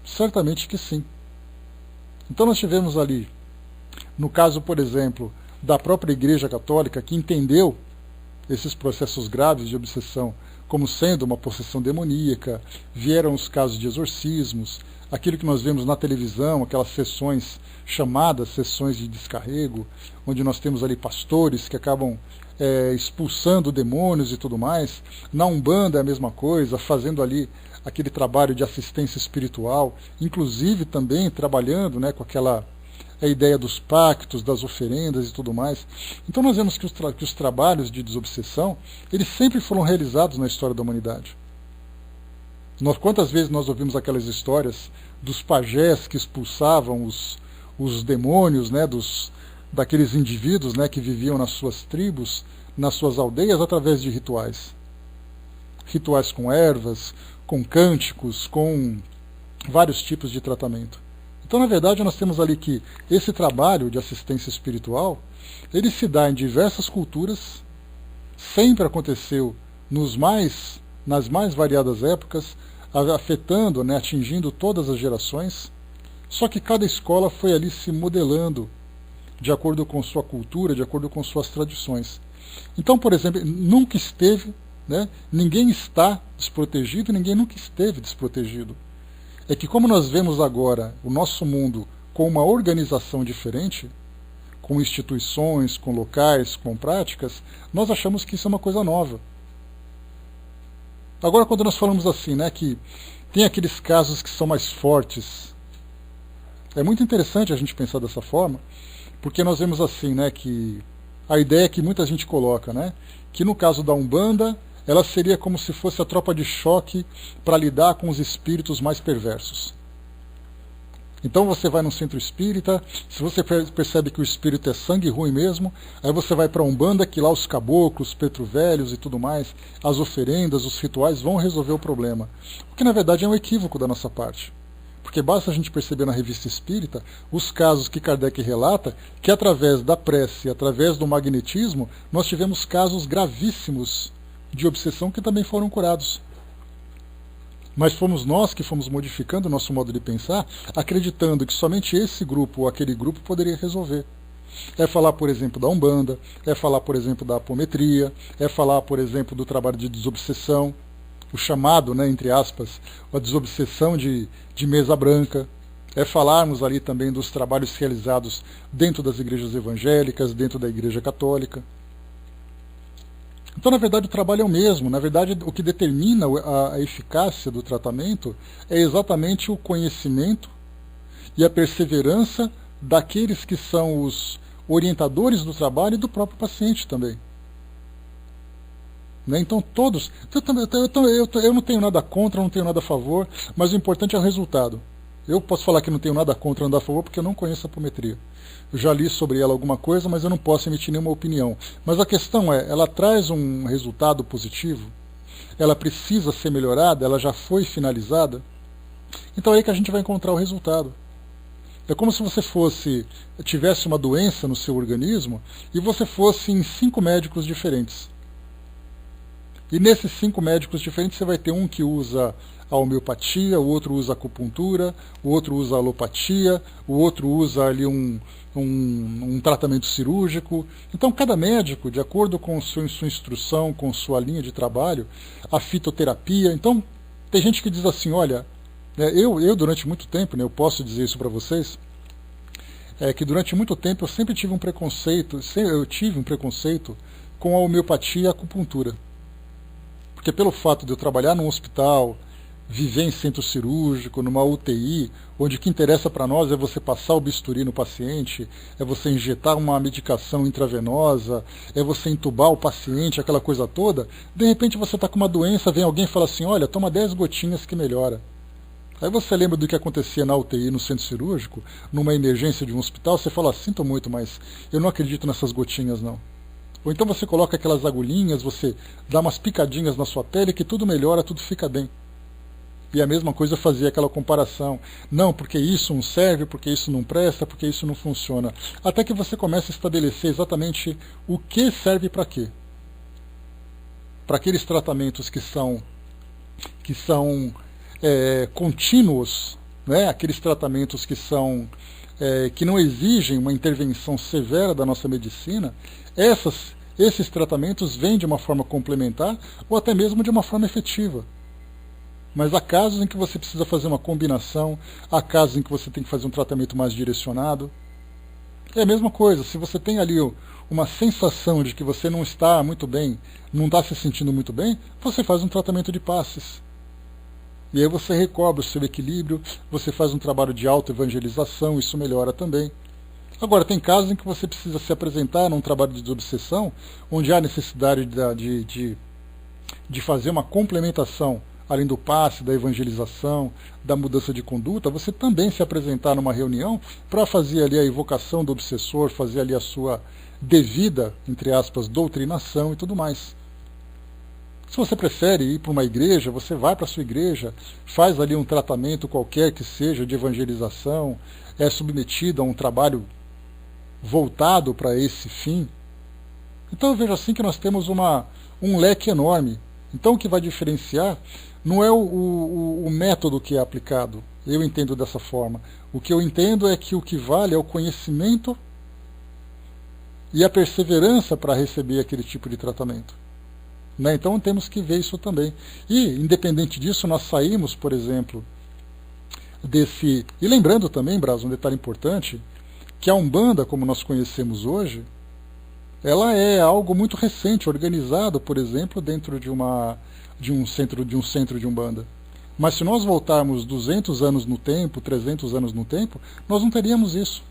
Certamente que sim. Então nós tivemos ali, no caso, por exemplo, da própria Igreja Católica, que entendeu esses processos graves de obsessão como sendo uma possessão demoníaca, vieram os casos de exorcismos, aquilo que nós vemos na televisão, aquelas sessões chamadas sessões de descarrego, onde nós temos ali pastores que acabam expulsando demônios e tudo mais. Na Umbanda é a mesma coisa, fazendo ali aquele trabalho de assistência espiritual, inclusive também trabalhando, né, com aquela ideia dos pactos, das oferendas e tudo mais. Então nós vemos que os trabalhos de desobsessão, eles sempre foram realizados na história da humanidade. Quantas vezes nós ouvimos aquelas histórias dos pajés que expulsavam os demônios, né, daqueles indivíduos, né, que viviam nas suas tribos, nas suas aldeias, através de rituais. Rituais com ervas, com cânticos, com vários tipos de tratamento. Então, na verdade, nós temos ali que esse trabalho de assistência espiritual, ele se dá em diversas culturas, sempre aconteceu nas mais variadas épocas, afetando, né, atingindo todas as gerações, só que cada escola foi ali se modelando de acordo com sua cultura, de acordo com suas tradições. Então, por exemplo, nunca esteve, né, ninguém está desprotegido, ninguém nunca esteve desprotegido. É que como nós vemos agora o nosso mundo com uma organização diferente, com instituições, com locais, com práticas, nós achamos que isso é uma coisa nova. Agora, quando nós falamos assim, né, que tem aqueles casos que são mais fortes, é muito interessante a gente pensar dessa forma, porque nós vemos assim, né, que a ideia que muita gente coloca, né, que no caso da Umbanda, ela seria como se fosse a tropa de choque para lidar com os espíritos mais perversos. Então você vai num centro espírita, se você percebe que o espírito é sangue ruim mesmo, aí você vai para a Umbanda, que lá os caboclos, os preto-velhos e tudo mais, as oferendas, os rituais vão resolver o problema. O que na verdade é um equívoco da nossa parte. Porque basta a gente perceber na Revista Espírita os casos que Kardec relata, que através da prece, através do magnetismo, nós tivemos casos gravíssimos de obsessão que também foram curados. Mas fomos nós que fomos modificando o nosso modo de pensar, acreditando que somente esse grupo ou aquele grupo poderia resolver. É falar, por exemplo, da Umbanda, é falar, por exemplo, da apometria, é falar, por exemplo, do trabalho de desobsessão, o chamado, né, entre aspas, a desobsessão de mesa branca, é falarmos ali também dos trabalhos realizados dentro das igrejas evangélicas, dentro da Igreja Católica. Então, na verdade, o trabalho é o mesmo. Na verdade, o que determina a eficácia do tratamento é exatamente o conhecimento e a perseverança daqueles que são os orientadores do trabalho e do próprio paciente também. Né? Então, todos... Eu não tenho nada contra, não tenho nada a favor, mas o importante é o resultado. Eu posso falar que não tenho nada contra, nada a favor, porque eu não conheço a apometria. Eu já li sobre ela alguma coisa, mas eu não posso emitir nenhuma opinião. Mas a questão é, ela traz um resultado positivo? Ela precisa ser melhorada? Ela já foi finalizada? Então é aí que a gente vai encontrar o resultado. É como se você tivesse uma doença no seu organismo e você fosse em 5 médicos diferentes. E nesses 5 médicos diferentes você vai ter um que usa a homeopatia, o outro usa a acupuntura, o outro usa a alopatia, o outro usa ali um tratamento cirúrgico. Então cada médico, de acordo com sua instrução, com sua linha de trabalho, a fitoterapia. Então tem gente que diz assim, olha, eu durante muito tempo, né, eu posso dizer isso para vocês, que durante muito tempo eu sempre tive um preconceito, com a homeopatia e a acupuntura. Porque pelo fato de eu trabalhar num hospital, viver em centro cirúrgico, numa UTI, onde o que interessa para nós é você passar o bisturi no paciente, é você injetar uma medicação intravenosa, é você entubar o paciente, aquela coisa toda, de repente você está com uma doença, vem alguém e fala assim, olha, toma 10 gotinhas que melhora. Aí você lembra do que acontecia na UTI, no centro cirúrgico, numa emergência de um hospital, você fala, sinto muito, mas eu não acredito nessas gotinhas não. Ou então você coloca aquelas agulhinhas, você dá umas picadinhas na sua pele que tudo melhora, tudo fica bem. E a mesma coisa fazia aquela comparação. Não, porque isso não serve, porque isso não presta, porque isso não funciona. Até que você começa a estabelecer exatamente o que serve para quê. Para aqueles tratamentos que são contínuos, né? Aqueles tratamentos que não exigem uma intervenção severa da nossa medicina, esses tratamentos vêm de uma forma complementar ou até mesmo de uma forma efetiva. Mas há casos em que você precisa fazer uma combinação, há casos em que você tem que fazer um tratamento mais direcionado. É a mesma coisa, se você tem ali uma sensação de que você não está muito bem, não está se sentindo muito bem, você faz um tratamento de passes. E aí você recobra o seu equilíbrio, você faz um trabalho de autoevangelização, isso melhora também. Agora, tem casos em que você precisa se apresentar num trabalho de desobsessão, onde há necessidade de fazer uma complementação, além do passe, da evangelização, da mudança de conduta, você também se apresentar numa reunião para fazer ali a evocação do obsessor, fazer ali a sua devida, entre aspas, doutrinação e tudo mais. Se você prefere ir para uma igreja, você vai para a sua igreja, faz ali um tratamento qualquer que seja de evangelização, é submetido a um trabalho voltado para esse fim. Então eu vejo assim que nós temos um leque enorme. Então o que vai diferenciar não é o método que é aplicado, eu entendo dessa forma. O que eu entendo é que o que vale é o conhecimento e a perseverança para receber aquele tipo de tratamento. Né? Então temos que ver isso também. E, independente disso, nós saímos, por exemplo, desse... E lembrando também, Braz, um detalhe importante, que a Umbanda, como nós conhecemos hoje, ela é algo muito recente, organizado, por exemplo, dentro de um centro de Umbanda. Mas se nós voltarmos 200 anos no tempo, 300 anos no tempo, nós não teríamos isso.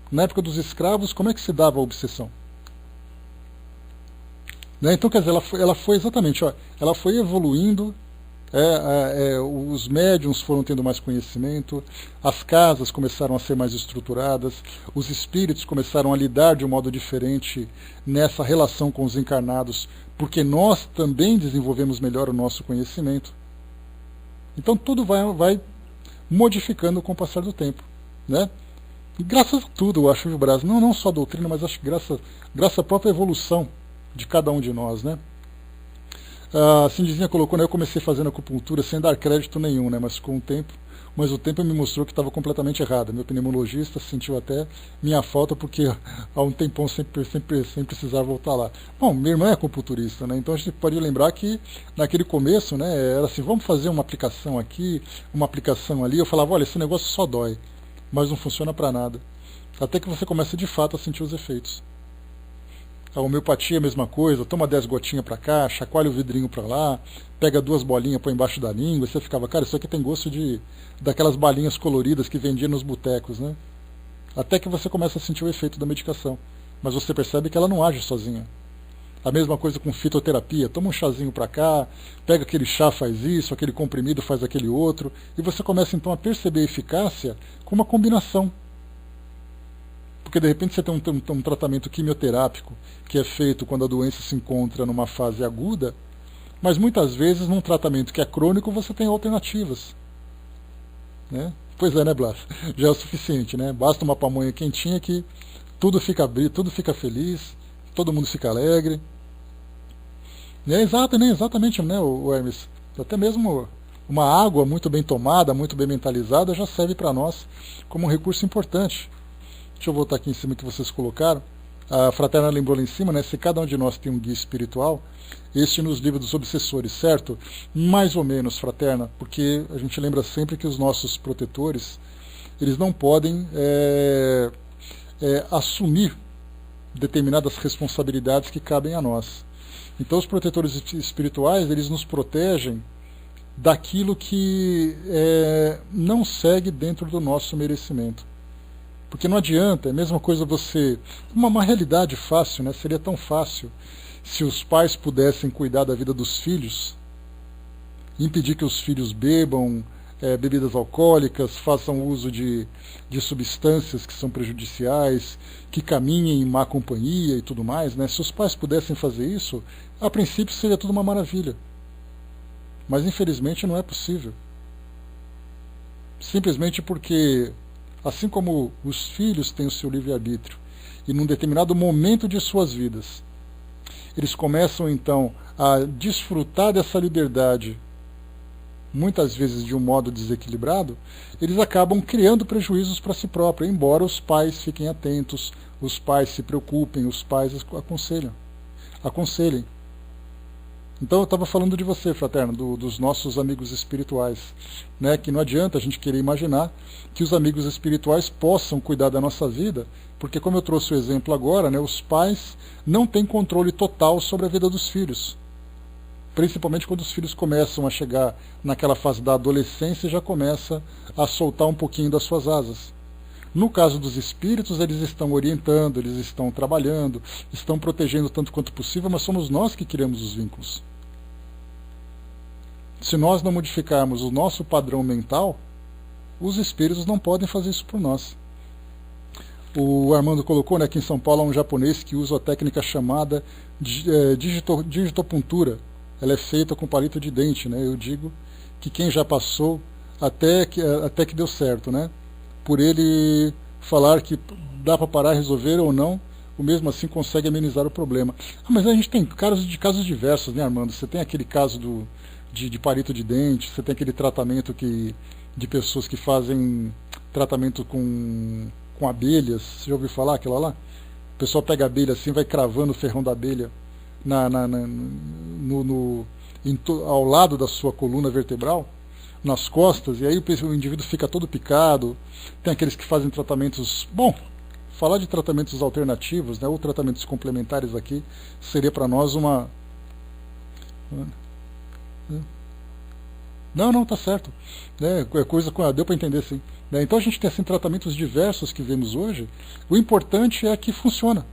Na época dos escravos, como é que se dava a obsessão? Né? Então, quer dizer, ela foi exatamente, ela foi evoluindo, os médiums foram tendo mais conhecimento, as casas começaram a ser mais estruturadas, os espíritos começaram a lidar de um modo diferente nessa relação com os encarnados, porque nós também desenvolvemos melhor o nosso conhecimento. Então tudo vai modificando com o passar do tempo, né? E graças a tudo, eu acho, Braz, não só a doutrina, mas acho que graças à própria evolução de cada um de nós, né? A Cindizinha colocou, né, eu comecei fazendo acupuntura sem dar crédito nenhum, né, mas o tempo me mostrou que estava completamente errado. Meu pneumologista sentiu até minha falta, porque há um tempão sem precisar voltar lá. Bom, minha irmã é acupunturista, né, então a gente pode lembrar que naquele começo, né, era assim, vamos fazer uma aplicação aqui, uma aplicação ali. Eu falava, olha, esse negócio só dói, mas não funciona para nada. Até que você começa de fato a sentir os efeitos. A homeopatia é a mesma coisa, toma 10 gotinhas para cá, chacoalha o vidrinho para lá, pega 2 bolinhas, põe embaixo da língua, e você ficava, cara, isso aqui tem gosto daquelas balinhas coloridas que vendiam nos botecos, né? Até que você começa a sentir o efeito da medicação, mas você percebe que ela não age sozinha. A mesma coisa com fitoterapia, toma um chazinho para cá, pega aquele chá, faz isso, aquele comprimido faz aquele outro, e você começa então a perceber a eficácia com uma combinação. Porque de repente você tem um tratamento quimioterápico que é feito quando a doença se encontra numa fase aguda, mas muitas vezes num tratamento que é crônico você tem alternativas. Né? Pois é, né, Blas? Já é o suficiente, né? Basta uma pamonha quentinha que tudo fica feliz, todo mundo fica alegre. Exatamente, né, o Hermes? Até mesmo uma água muito bem tomada, muito bem mentalizada, já serve para nós como um recurso importante. Deixa eu voltar aqui em cima que vocês colocaram. A Fraterna lembrou lá em cima, né? Se cada um de nós tem um guia espiritual, este nos livra dos obsessores, certo? Mais ou menos, Fraterna, porque a gente lembra sempre que os nossos protetores, eles não podem assumir determinadas responsabilidades que cabem a nós. Então os protetores espirituais, eles nos protegem daquilo que não segue dentro do nosso merecimento. Porque não adianta, é a mesma coisa você... Uma realidade fácil, né? Seria tão fácil se os pais pudessem cuidar da vida dos filhos, impedir que os filhos bebam, bebidas alcoólicas, façam uso de substâncias que são prejudiciais, que caminhem em má companhia e tudo mais, né? Se os pais pudessem fazer isso, a princípio seria tudo uma maravilha. Mas infelizmente não é possível. Simplesmente porque, assim como os filhos têm o seu livre-arbítrio, e num determinado momento de suas vidas, eles começam então a desfrutar dessa liberdade, muitas vezes de um modo desequilibrado, eles acabam criando prejuízos para si próprios, embora os pais fiquem atentos, os pais se preocupem, os pais aconselhem. Então eu estava falando de você, fraterno, dos nossos amigos espirituais, né? Que não adianta a gente querer imaginar que os amigos espirituais possam cuidar da nossa vida, porque como eu trouxe o exemplo agora, né, os pais não têm controle total sobre a vida dos filhos. Principalmente quando os filhos começam a chegar naquela fase da adolescência e já começa a soltar um pouquinho das suas asas. No caso dos espíritos, eles estão orientando, eles estão trabalhando, estão protegendo tanto quanto possível, mas somos nós que criamos os vínculos. Se nós não modificarmos o nosso padrão mental, os espíritos não podem fazer isso por nós. O Armando colocou, né, aqui em São Paulo há um japonês que usa a técnica chamada digitopuntura. Ela é feita com palito de dente, né? Eu digo que quem já passou até que deu certo, né? Por ele falar que dá para parar, resolver ou não, o mesmo assim consegue amenizar o problema. Mas a gente tem casos diversos, né, Armando? Você tem aquele caso de palito de dente, você tem aquele tratamento de pessoas que fazem tratamento com abelhas. Você já ouviu falar aquela lá? O pessoal pega a abelha assim, vai cravando o ferrão da abelha ao lado da sua coluna vertebral, nas costas, e aí o indivíduo fica todo picado. Tem aqueles que fazem tratamentos, bom, falar de tratamentos alternativos, né, ou tratamentos complementares aqui, seria para nós uma... Não, tá certo. Deu para entender, sim. Então a gente tem assim, tratamentos diversos que vemos hoje. O importante é que funciona.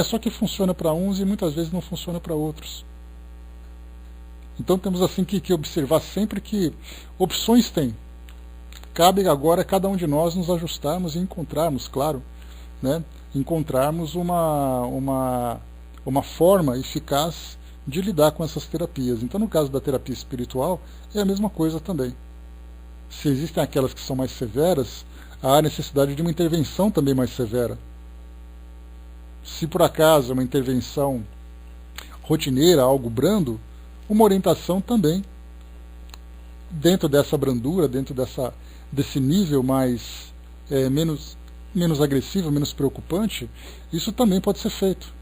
Só que funciona para uns e muitas vezes não funciona para outros. Então temos assim que observar sempre que opções tem. Cabe agora a cada um de nós nos ajustarmos e encontrarmos, claro, né, encontrarmos uma forma eficaz de lidar com essas terapias. Então no caso da terapia espiritual é a mesma coisa também. Se existem aquelas que são mais severas, há necessidade de uma intervenção também mais severa. Se por acaso é uma intervenção rotineira, algo brando, uma orientação também, dentro dessa brandura, dentro desse nível menos agressivo, menos preocupante, isso também pode ser feito.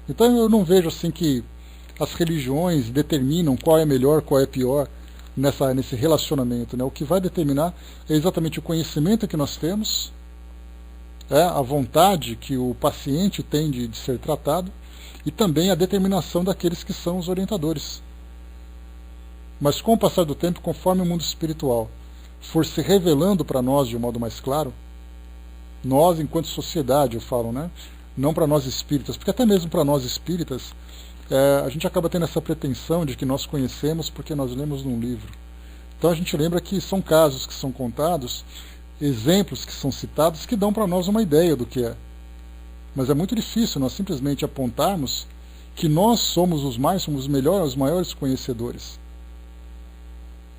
Então eu não vejo assim que as religiões determinam qual é melhor, qual é pior nesse relacionamento, né? O que vai determinar é exatamente o conhecimento que nós temos, a vontade que o paciente tem de ser tratado e também a determinação daqueles que são os orientadores. Mas com o passar do tempo, conforme o mundo espiritual for se revelando para nós de um modo mais claro, nós enquanto sociedade, eu falo, né? Não para nós espíritas, porque até mesmo para nós espíritas, a gente acaba tendo essa pretensão de que nós conhecemos porque nós lemos num livro. Então a gente lembra que são casos que são contados, exemplos que são citados, que dão para nós uma ideia do que é. Mas é muito difícil nós simplesmente apontarmos que nós somos os maiores conhecedores.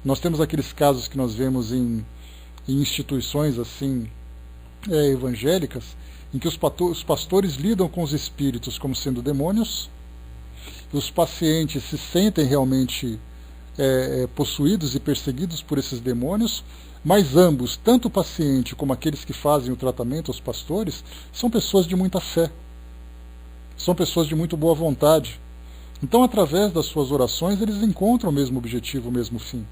Nós temos aqueles casos que nós vemos em instituições assim evangélicas, em que os pastores lidam com os espíritos como sendo demônios, e os pacientes se sentem realmente possuídos e perseguidos por esses demônios, mas ambos, tanto o paciente como aqueles que fazem o tratamento, os pastores, são pessoas de muita fé, são pessoas de muito boa vontade. Então, através das suas orações, eles encontram o mesmo objetivo, o mesmo fim.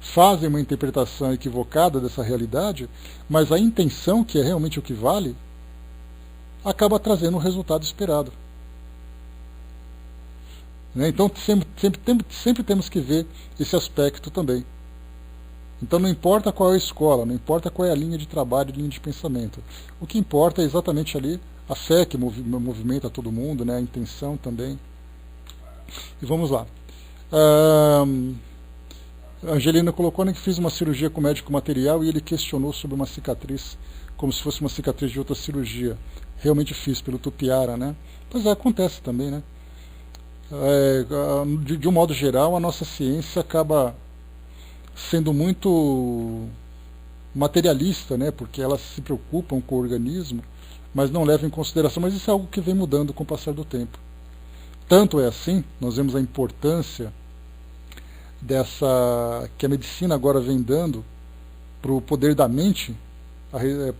Fazem uma interpretação equivocada dessa realidade, mas a intenção, que é realmente o que vale, acaba trazendo o resultado esperado. Então sempre temos que ver esse aspecto também. Então não importa qual é a escola, não importa qual é a linha de trabalho, linha de pensamento. O que importa é exatamente ali a fé que movimenta todo mundo, né? A intenção também. E vamos lá. A Angelina colocou, né, que fiz uma cirurgia com médico material e ele questionou sobre uma cicatriz, como se fosse uma cicatriz de outra cirurgia. Realmente fiz pelo Tupiara, né? Pois é, acontece também, né? De um modo geral, a nossa ciência acaba sendo muito materialista, né? Porque elas se preocupam com o organismo, mas não levam em consideração. Mas isso é algo que vem mudando com o passar do tempo. Tanto é assim, nós vemos a importância que a medicina agora vem dando para o poder da mente,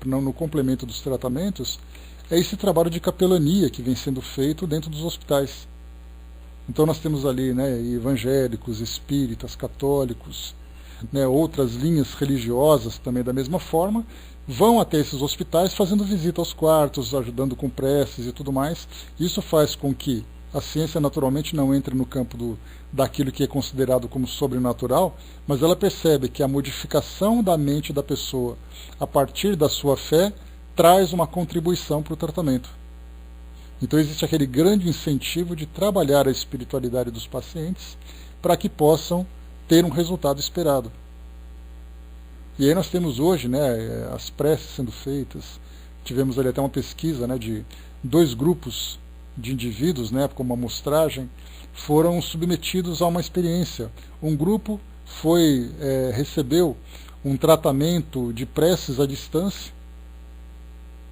no complemento dos tratamentos, é esse trabalho de capelania que vem sendo feito dentro dos hospitais. Então nós temos ali, né, evangélicos, espíritas, católicos, né, outras linhas religiosas também da mesma forma, vão até esses hospitais fazendo visita aos quartos, ajudando com preces e tudo mais. Isso faz com que a ciência naturalmente não entre no campo daquilo que é considerado como sobrenatural, mas ela percebe que a modificação da mente da pessoa a partir da sua fé traz uma contribuição para o tratamento. Então existe aquele grande incentivo de trabalhar a espiritualidade dos pacientes para que possam ter um resultado esperado. E aí nós temos hoje, né, as preces sendo feitas. Tivemos ali até uma pesquisa, né, de 2 grupos de indivíduos, né, como uma amostragem, foram submetidos a uma experiência. Um grupo recebeu um tratamento de preces à distância,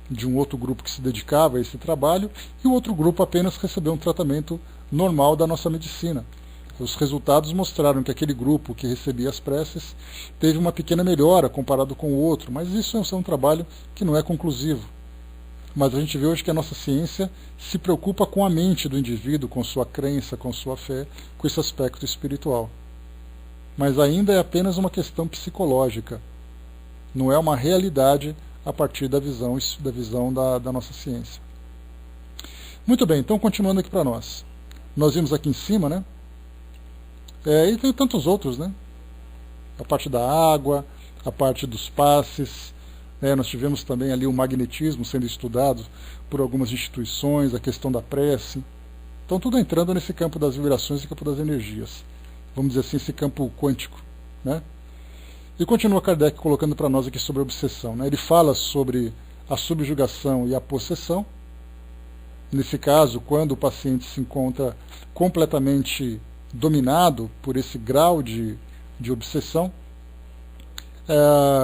de um outro grupo que se dedicava a esse trabalho, e o outro grupo apenas recebeu um tratamento normal da nossa medicina. Os resultados mostraram que aquele grupo que recebia as preces teve uma pequena melhora comparado com o outro, mas isso é um trabalho que não é conclusivo. Mas a gente vê hoje que a nossa ciência se preocupa com a mente do indivíduo, com sua crença, com sua fé, com esse aspecto espiritual. Mas ainda é apenas uma questão psicológica, não é uma realidade a partir da visão da nossa ciência. Muito bem, então continuando aqui para nós. Nós vimos aqui em cima, né? E tem tantos outros, né? A parte da água, a parte dos passes, nós tivemos também ali o magnetismo sendo estudado por algumas instituições, a questão da prece. Então tudo entrando nesse campo das vibrações e campo das energias. Vamos dizer assim, esse campo quântico, né? E continua Kardec colocando para nós aqui sobre a obsessão, né? Ele fala sobre a subjugação e a possessão. Nesse caso, quando o paciente se encontra completamente dominado por esse grau de obsessão.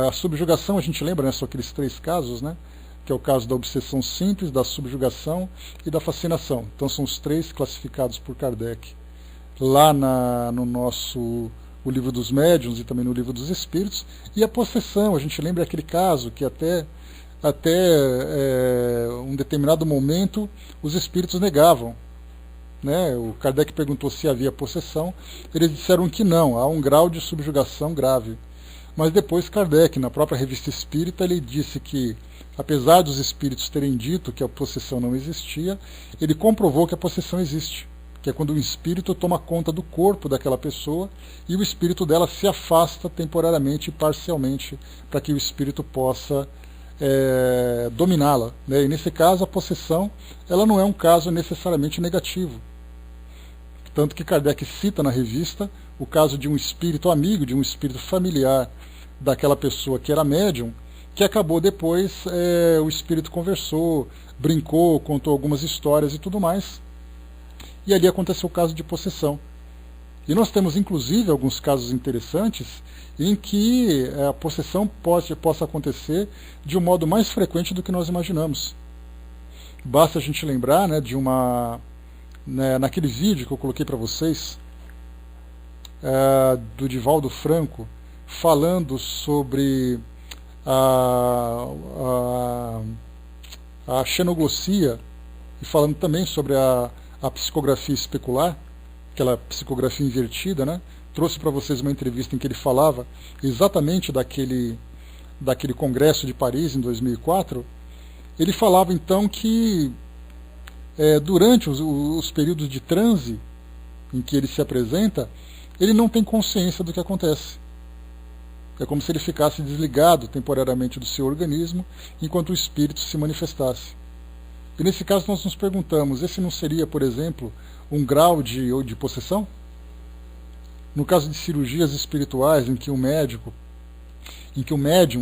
A subjugação, a gente lembra, né, são aqueles 3 casos, né, que é o caso da obsessão simples, da subjugação e da fascinação. Então são os 3 classificados por Kardec lá no nosso o livro dos médiuns e também no livro dos espíritos. E a possessão, a gente lembra aquele caso que até um determinado momento os espíritos negavam, né? O Kardec perguntou se havia possessão, eles disseram que não, há um grau de subjugação grave. Mas depois Kardec, na própria Revista Espírita, ele disse que, apesar dos espíritos terem dito que a possessão não existia, ele comprovou que a possessão existe, que é quando o espírito toma conta do corpo daquela pessoa e o espírito dela se afasta temporariamente e parcialmente para que o espírito possa dominá-la, né? E nesse caso a possessão ela não é um caso necessariamente negativo. Tanto que Kardec cita na revista o caso de um espírito amigo, de um espírito familiar daquela pessoa que era médium, que acabou depois, o espírito conversou, brincou, contou algumas histórias e tudo mais. E ali aconteceu o caso de possessão. E nós temos inclusive alguns casos interessantes em que a possessão possa acontecer de um modo mais frequente do que nós imaginamos. Basta a gente lembrar, né, de naquele vídeo que eu coloquei para vocês, do Divaldo Franco, falando sobre a xenoglossia e falando também sobre a psicografia especular, aquela psicografia invertida, né? Trouxe para vocês uma entrevista em que ele falava exatamente daquele congresso de Paris em 2004. Ele falava então que durante os períodos de transe em que ele se apresenta, ele não tem consciência do que acontece. É como se ele ficasse desligado temporariamente do seu organismo enquanto o espírito se manifestasse. E nesse caso nós nos perguntamos, esse não seria, por exemplo, um grau de possessão? No caso de cirurgias espirituais, em que o médium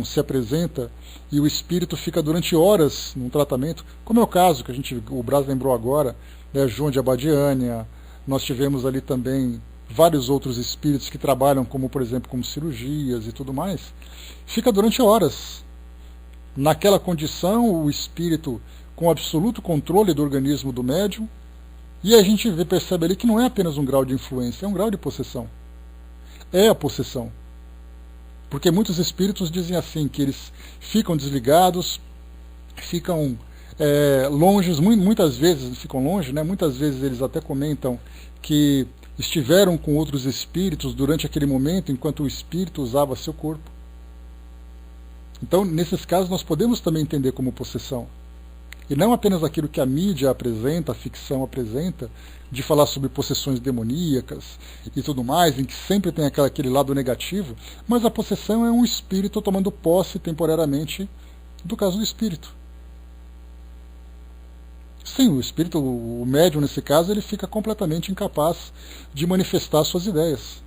se apresenta e o espírito fica durante horas num tratamento, como é o caso que o Brás lembrou agora, né, João de Abadiânia, nós tivemos ali também vários outros espíritos que trabalham como, por exemplo, como cirurgias e tudo mais, fica durante horas. Naquela condição, o espírito com absoluto controle do organismo do médium, e a gente percebe ali que não é apenas um grau de influência, é um grau de possessão. É a possessão. Porque muitos espíritos dizem assim, que eles ficam desligados, ficam longe, muitas vezes ficam longe, né? Muitas vezes eles até comentam que estiveram com outros espíritos durante aquele momento, enquanto o espírito usava seu corpo. Então, nesses casos, nós podemos também entender como possessão. E não apenas aquilo que a mídia apresenta, a ficção apresenta, de falar sobre possessões demoníacas e tudo mais, em que sempre tem aquele lado negativo, mas a possessão é um espírito tomando posse temporariamente do caso do espírito. Sim, o espírito, o médium nesse caso, ele fica completamente incapaz de manifestar suas ideias.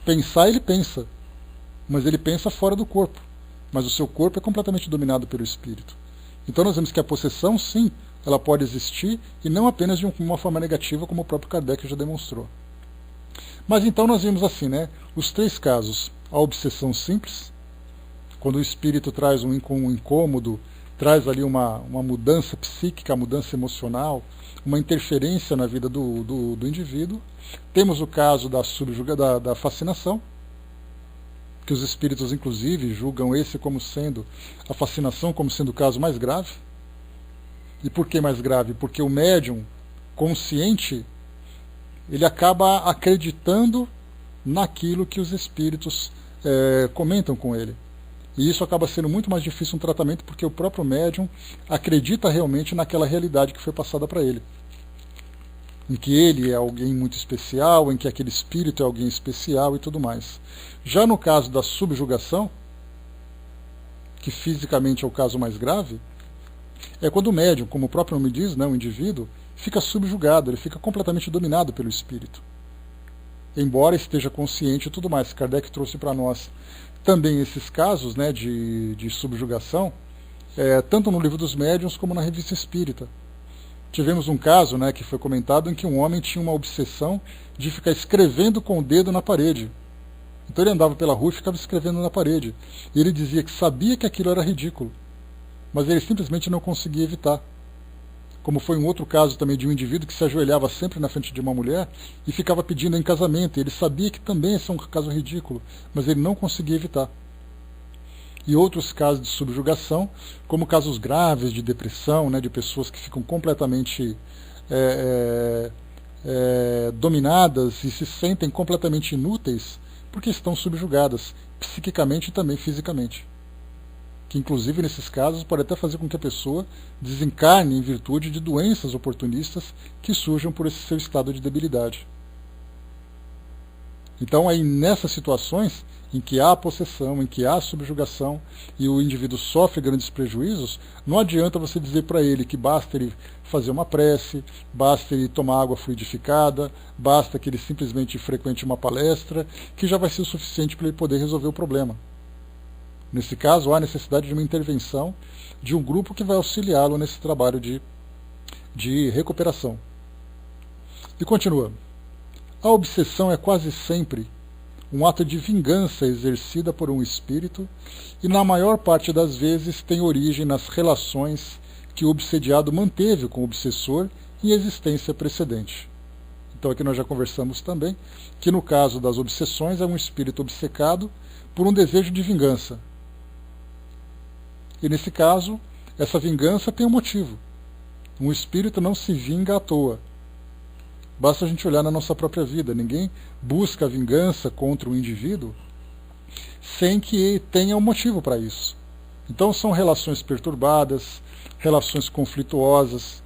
Pensar, ele pensa, mas ele pensa fora do corpo. Mas o seu corpo é completamente dominado pelo espírito. Então nós vemos que a possessão, sim, ela pode existir, e não apenas de uma forma negativa, como o próprio Kardec já demonstrou. Mas então nós vimos assim, né, os 3 casos: a obsessão simples, quando o espírito traz um incômodo, traz ali uma mudança psíquica, mudança emocional, uma interferência na vida do indivíduo. Temos o caso da fascinação, que os espíritos inclusive julgam esse como sendo, a fascinação como sendo o caso mais grave. E por que mais grave? Porque o médium consciente, ele acaba acreditando naquilo que os espíritos comentam com ele. E isso acaba sendo muito mais difícil um tratamento, porque o próprio médium acredita realmente naquela realidade que foi passada para ele, em que ele é alguém muito especial, em que aquele espírito é alguém especial e tudo mais. Já no caso da subjugação, que fisicamente é o caso mais grave, é quando o médium, como o próprio nome diz, né, o indivíduo, fica subjugado, ele fica completamente dominado pelo espírito. Embora esteja consciente e tudo mais. Kardec trouxe para nós também esses casos, né, de subjugação, tanto no Livro dos Médiuns como na Revista Espírita. Tivemos um caso, né, que foi comentado, em que um homem tinha uma obsessão de ficar escrevendo com o dedo na parede. Então ele andava pela rua e ficava escrevendo na parede. E ele dizia que sabia que aquilo era ridículo, mas ele simplesmente não conseguia evitar. Como foi um outro caso também de um indivíduo que se ajoelhava sempre na frente de uma mulher e ficava pedindo em casamento. E ele sabia que também esse é um caso ridículo, mas ele não conseguia evitar. E outros casos de subjugação, como casos graves de depressão, né, de pessoas que ficam completamente dominadas e se sentem completamente inúteis porque estão subjugadas, psiquicamente e também fisicamente. Que inclusive nesses casos pode até fazer com que a pessoa desencarne em virtude de doenças oportunistas que surjam por esse seu estado de debilidade. Então aí nessas situações em que há possessão, em que há subjugação e o indivíduo sofre grandes prejuízos, não adianta você dizer para ele que basta ele fazer uma prece, basta ele tomar água fluidificada, basta que ele simplesmente frequente uma palestra, que já vai ser o suficiente para ele poder resolver o problema. Nesse caso, há necessidade de uma intervenção de um grupo que vai auxiliá-lo nesse trabalho de recuperação. E continua. A obsessão é quase sempre um ato de vingança exercida por um espírito e, na maior parte das vezes, tem origem nas relações que o obsediado manteve com o obsessor em existência precedente. Então aqui nós já conversamos também que no caso das obsessões é um espírito obcecado por um desejo de vingança. E nesse caso, essa vingança tem um motivo. Um espírito não se vinga à toa. Basta a gente olhar na nossa própria vida. Ninguém busca a vingança contra um indivíduo sem que tenha um motivo para isso. Então são relações perturbadas, relações conflituosas,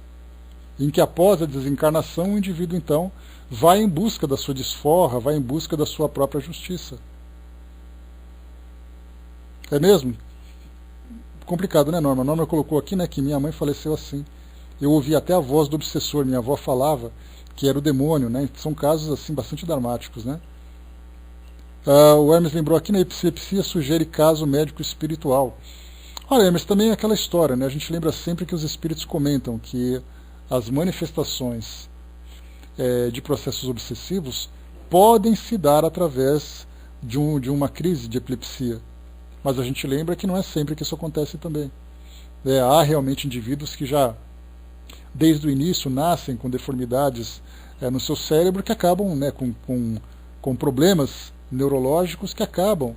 em que após a desencarnação o indivíduo então vai em busca da sua desforra, vai em busca da sua própria justiça. É mesmo? Complicado, né, Norma? A Norma colocou aqui, né, que minha mãe faleceu assim. eu ouvi até a voz do obsessor, minha avó falava que era o demônio, né? São casos assim bastante dramáticos, né? O Hermes lembrou aqui, na epilepsia sugere caso médico espiritual. Olha, Hermes, também é aquela história, né? A gente lembra sempre que os espíritos comentam que as manifestações de processos obsessivos podem se dar através de uma crise de epilepsia. Mas a gente lembra que não é sempre que isso acontece também. Há realmente indivíduos que já, desde o início, nascem com deformidades no seu cérebro que acabam, né, com problemas neurológicos que acabam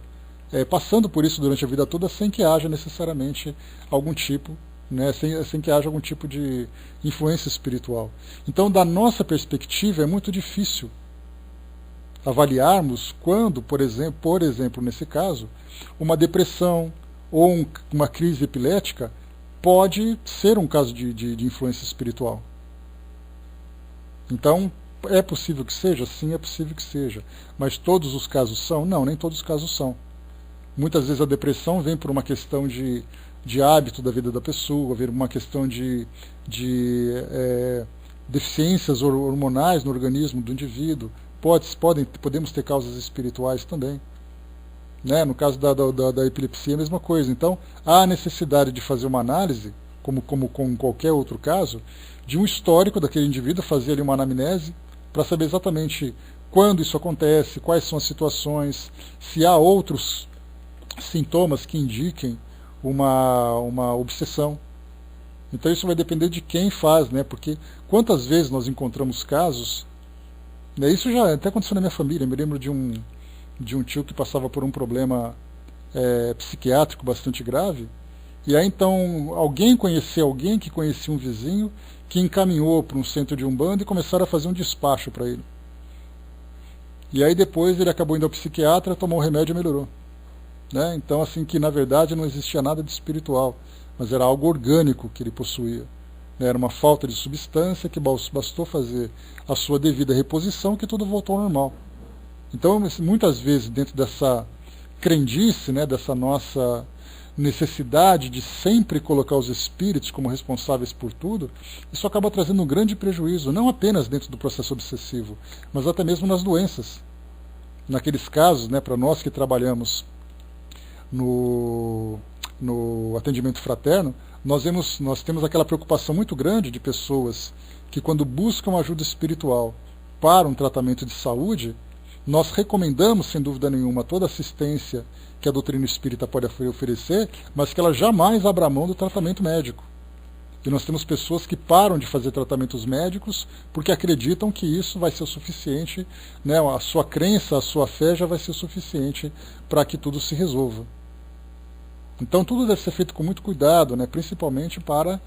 passando por isso durante a vida toda sem que haja necessariamente algum tipo, né, sem que haja algum tipo de influência espiritual. Então, da nossa perspectiva, é muito difícil avaliarmos quando, por exemplo, nesse caso, uma depressão ou uma crise epilética pode ser um caso de influência espiritual. Então, é possível que seja? Sim, é possível que seja. Mas todos os casos são? Não, nem todos os casos são. Muitas vezes a depressão vem por uma questão de hábito da vida da pessoa, vem por uma questão de deficiências hormonais no organismo do indivíduo. Podemos ter causas espirituais também. Né? No caso da epilepsia, a mesma coisa. Então, há necessidade de fazer uma análise, como com qualquer outro caso, de um histórico daquele indivíduo, fazer ali uma anamnese, para saber exatamente quando isso acontece, quais são as situações, se há outros sintomas que indiquem uma obsessão. Então isso vai depender de quem faz, né? Porque quantas vezes nós encontramos casos, né? Isso já até aconteceu na minha família. Eu me lembro de um tio que passava por um problema psiquiátrico bastante grave, e aí então alguém que conhecia um vizinho, que encaminhou para um centro de Umbanda e começaram a fazer um despacho para ele. E aí depois ele acabou indo ao psiquiatra, tomou o remédio e melhorou. Né? Então, assim, que na verdade não existia nada de espiritual, mas era algo orgânico que ele possuía. Era uma falta de substância que bastou fazer a sua devida reposição que tudo voltou ao normal. Então, muitas vezes, dentro dessa crendice, né, dessa nossa necessidade de sempre colocar os espíritos como responsáveis por tudo, isso acaba trazendo um grande prejuízo, não apenas dentro do processo obsessivo, mas até mesmo nas doenças. Naqueles casos, né, para nós que trabalhamos no atendimento fraterno, nós temos aquela preocupação muito grande de pessoas que, quando buscam ajuda espiritual para um tratamento de saúde, nós recomendamos, sem dúvida nenhuma, toda a assistência que a doutrina espírita pode oferecer, mas que ela jamais abra mão do tratamento médico. E nós temos pessoas que param de fazer tratamentos médicos porque acreditam que isso vai ser o suficiente, né? A sua crença, a sua fé já vai ser o suficiente para que tudo se resolva. Então tudo deve ser feito com muito cuidado, né? Principalmente para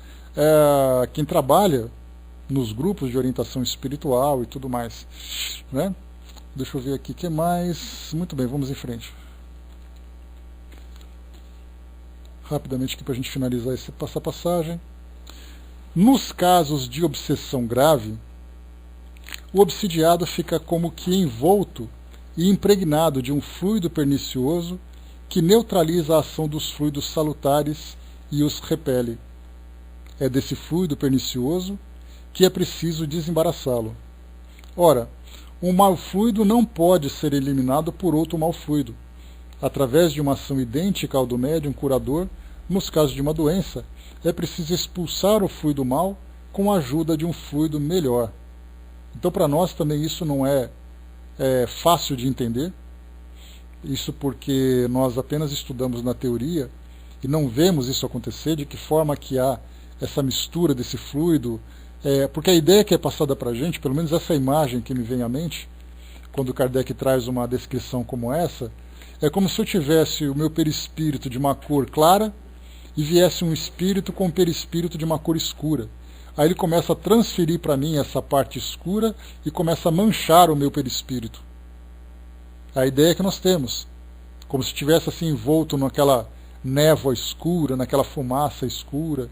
quem trabalha nos grupos de orientação espiritual e tudo mais. Né? Deixa eu ver aqui o que mais. Muito bem, vamos em frente. Rapidamente aqui para a gente finalizar essa passagem. Nos casos de obsessão grave, o obsidiado fica como que envolto e impregnado de um fluido pernicioso que neutraliza a ação dos fluidos salutares e os repele. É desse fluido pernicioso que é preciso desembaraçá-lo. Ora, um mau fluido não pode ser eliminado por outro mau fluido. Através de uma ação idêntica ao do médium curador, nos casos de uma doença, é preciso expulsar o fluido mau com a ajuda de um fluido melhor. Então, para nós também isso não é fácil de entender. Isso porque nós apenas estudamos na teoria e não vemos isso acontecer, de que forma que há essa mistura desse fluido. Porque a ideia que é passada para a gente, pelo menos essa imagem que me vem à mente, quando Kardec traz uma descrição como essa, é como se eu tivesse o meu perispírito de uma cor clara e viesse um espírito com um perispírito de uma cor escura. Aí ele começa a transferir para mim essa parte escura e começa a manchar o meu perispírito. A ideia que nós temos, como se estivesse assim envolto naquela névoa escura, naquela fumaça escura.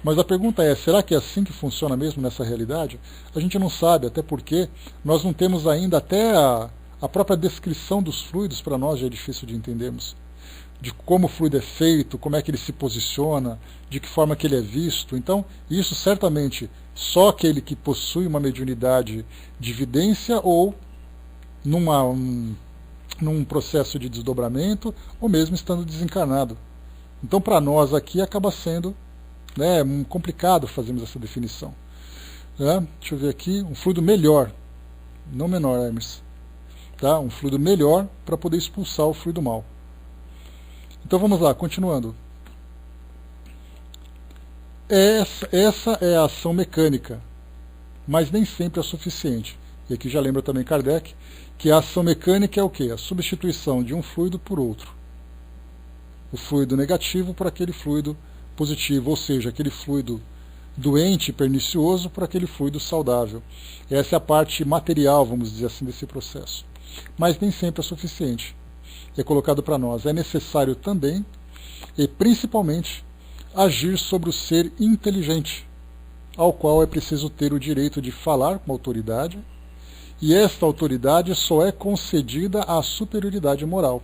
Mas a pergunta é, será que é assim que funciona mesmo nessa realidade? A gente não sabe, até porque nós não temos ainda até a própria descrição dos fluidos, para nós já é difícil de entendermos. de como o fluido é feito, como é que ele se posiciona, de que forma que ele é visto. Então, isso certamente só aquele que possui uma mediunidade de vidência ou num processo de desdobramento, ou mesmo estando desencarnado. Então, para nós aqui, acaba sendo, né, complicado fazermos essa definição. Né? Deixa eu ver aqui, um fluido melhor, não menor, Hermes. Tá? Um fluido melhor para poder expulsar o fluido mau. Então vamos lá, continuando. Essa é a ação mecânica, mas nem sempre é suficiente. E aqui já lembra também Kardec que a ação mecânica é o quê? A substituição de um fluido por outro. O fluido negativo por aquele fluido positivo, ou seja, aquele fluido doente, pernicioso, por aquele fluido saudável. Essa é a parte material, vamos dizer assim, desse processo. Mas nem sempre é suficiente. É colocado para nós. É necessário também, e principalmente, agir sobre o ser inteligente, ao qual é preciso ter o direito de falar com autoridade, e esta autoridade só é concedida à superioridade moral.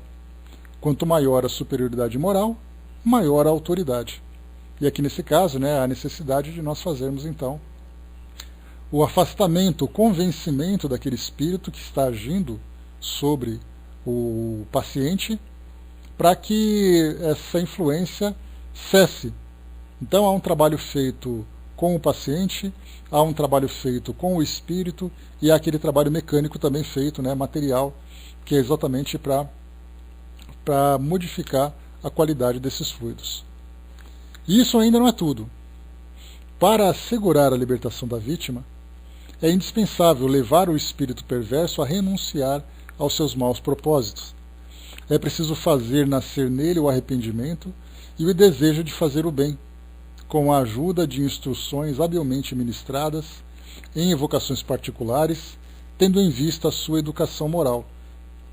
Quanto maior a superioridade moral, maior a autoridade. E aqui nesse caso, né, a necessidade de nós fazermos então o afastamento, o convencimento daquele espírito que está agindo sobre o paciente, para que essa influência cesse. Então há um trabalho feito com o paciente, há um trabalho feito com o espírito, e há aquele trabalho mecânico também feito, né, material, que é exatamente para modificar a qualidade desses fluidos. E isso ainda não é tudo. Para assegurar a libertação da vítima, é indispensável levar o espírito perverso a renunciar aos seus maus propósitos. É preciso fazer nascer nele o arrependimento e o desejo de fazer o bem, com a ajuda de instruções habilmente ministradas, em evocações particulares, tendo em vista a sua educação moral.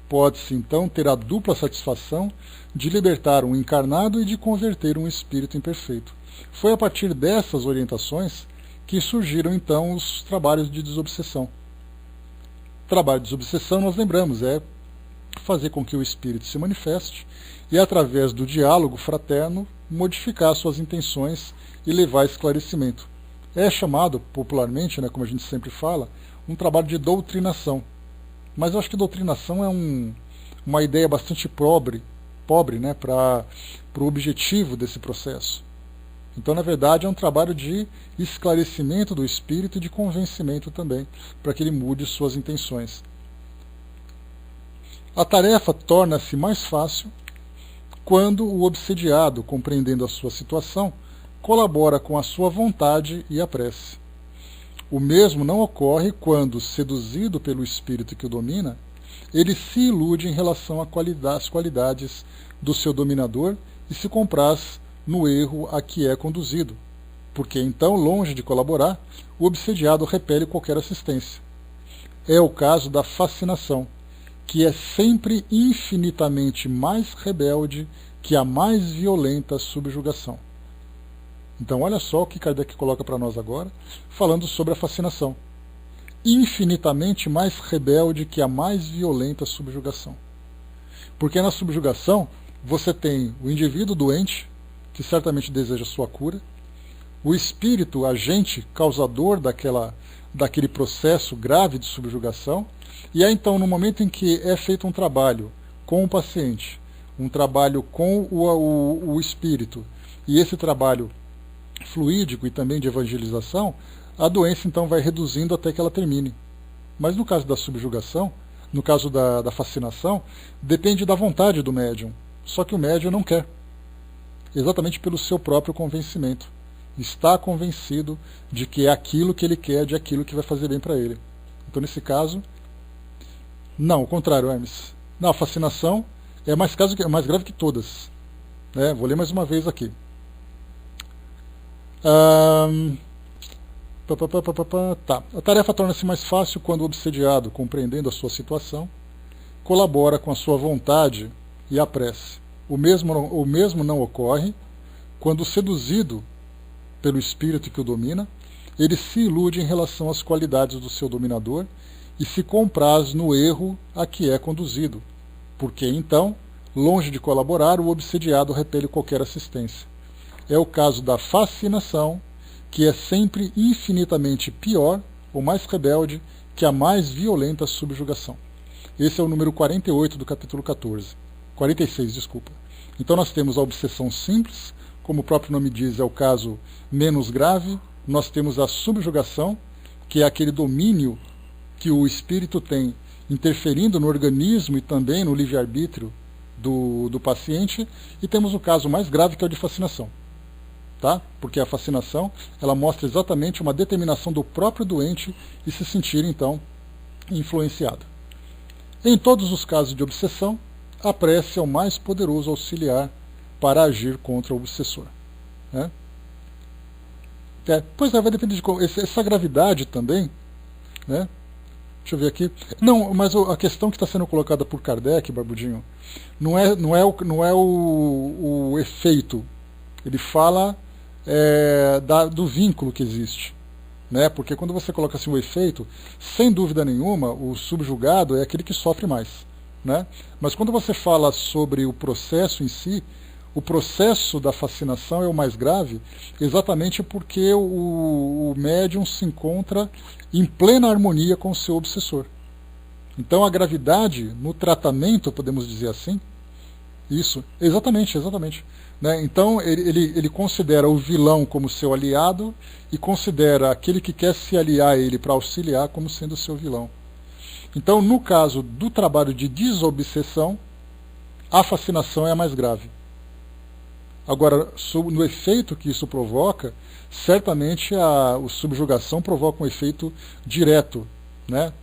Pode-se, então, ter a dupla satisfação de libertar um encarnado e de converter um espírito imperfeito. Foi a partir dessas orientações que surgiram, então, os trabalhos de desobsessão. Trabalho de desobsessão, nós lembramos, é fazer com que o espírito se manifeste e, através do diálogo fraterno, modificar suas intenções e levar a esclarecimento. É chamado, popularmente, né, como a gente sempre fala, um trabalho de doutrinação. Mas eu acho que doutrinação é uma ideia bastante pobre né, para o objetivo desse processo. Então, na verdade, é um trabalho de esclarecimento do espírito e de convencimento também, para que ele mude suas intenções. A tarefa torna-se mais fácil quando o obsediado, compreendendo a sua situação, colabora com a sua vontade e a prece. O mesmo não ocorre quando, seduzido pelo espírito que o domina, ele se ilude em relação às qualidades do seu dominador e se compraz no erro a que é conduzido, porque então, longe de colaborar, o obsediado repele qualquer assistência. É o caso da fascinação, que é sempre infinitamente mais rebelde que a mais violenta subjugação. Então, olha só o que Kardec coloca para nós agora, falando sobre a fascinação. Infinitamente mais rebelde que a mais violenta subjugação. Porque na subjugação, você tem o indivíduo doente, que certamente deseja sua cura, o espírito agente, causador daquele processo grave de subjugação, e aí então, no momento em que é feito um trabalho com o paciente, um trabalho com o espírito, e esse trabalho fluídico e também de evangelização, a doença então vai reduzindo até que ela termine. Mas no caso da subjugação, no caso da fascinação, depende da vontade do médium, só que o médium não quer, exatamente pelo seu próprio convencimento. Está convencido de que é aquilo que ele quer, de aquilo que vai fazer bem para ele. Então, nesse caso, não, o contrário, Hermes. Não, a fascinação é mais grave que todas. Né? Vou ler mais uma vez aqui. Tá. A tarefa torna-se mais fácil quando o obsediado, compreendendo a sua situação, colabora com a sua vontade e a prece. O mesmo não ocorre quando, seduzido pelo espírito que o domina, ele se ilude em relação às qualidades do seu dominador e se compraz no erro a que é conduzido, porque então Longe de colaborar, o obsediado repele qualquer assistência. É o caso da fascinação, que é sempre infinitamente pior ou mais rebelde que a mais violenta subjugação. Esse é o número 48 do capítulo 14. 46, desculpa. Então nós temos a obsessão simples, como o próprio nome diz, é o caso menos grave. Nós temos a subjugação, que é aquele domínio que o espírito tem interferindo no organismo e também no livre-arbítrio do paciente. E temos o caso mais grave, que é o de fascinação. Tá? Porque a fascinação, ela mostra exatamente uma determinação do próprio doente e se sentir, então, influenciado. Em todos os casos de obsessão, a prece é o mais poderoso auxiliar para agir contra o obsessor. Né? Pois é, vai depender de como. Essa gravidade também, né? Deixa eu ver aqui. Não, mas a questão que está sendo colocada por Kardec, Barbudinho, não é o efeito. Ele fala do vínculo que existe. Né? Porque quando você coloca assim o efeito, sem dúvida nenhuma, o subjugado é aquele que sofre mais. Né? Mas quando você fala sobre o processo em si, o processo da fascinação é o mais grave, exatamente porque o médium se encontra em plena harmonia com o seu obsessor. Então a gravidade no tratamento, podemos dizer assim, isso, exatamente. Né? Então ele considera o vilão como seu aliado e considera aquele que quer se aliar a ele para auxiliar como sendo seu vilão. Então, no caso do trabalho de desobsessão, a fascinação é a mais grave. Agora, no efeito que isso provoca, certamente a subjugação provoca um efeito direto, né,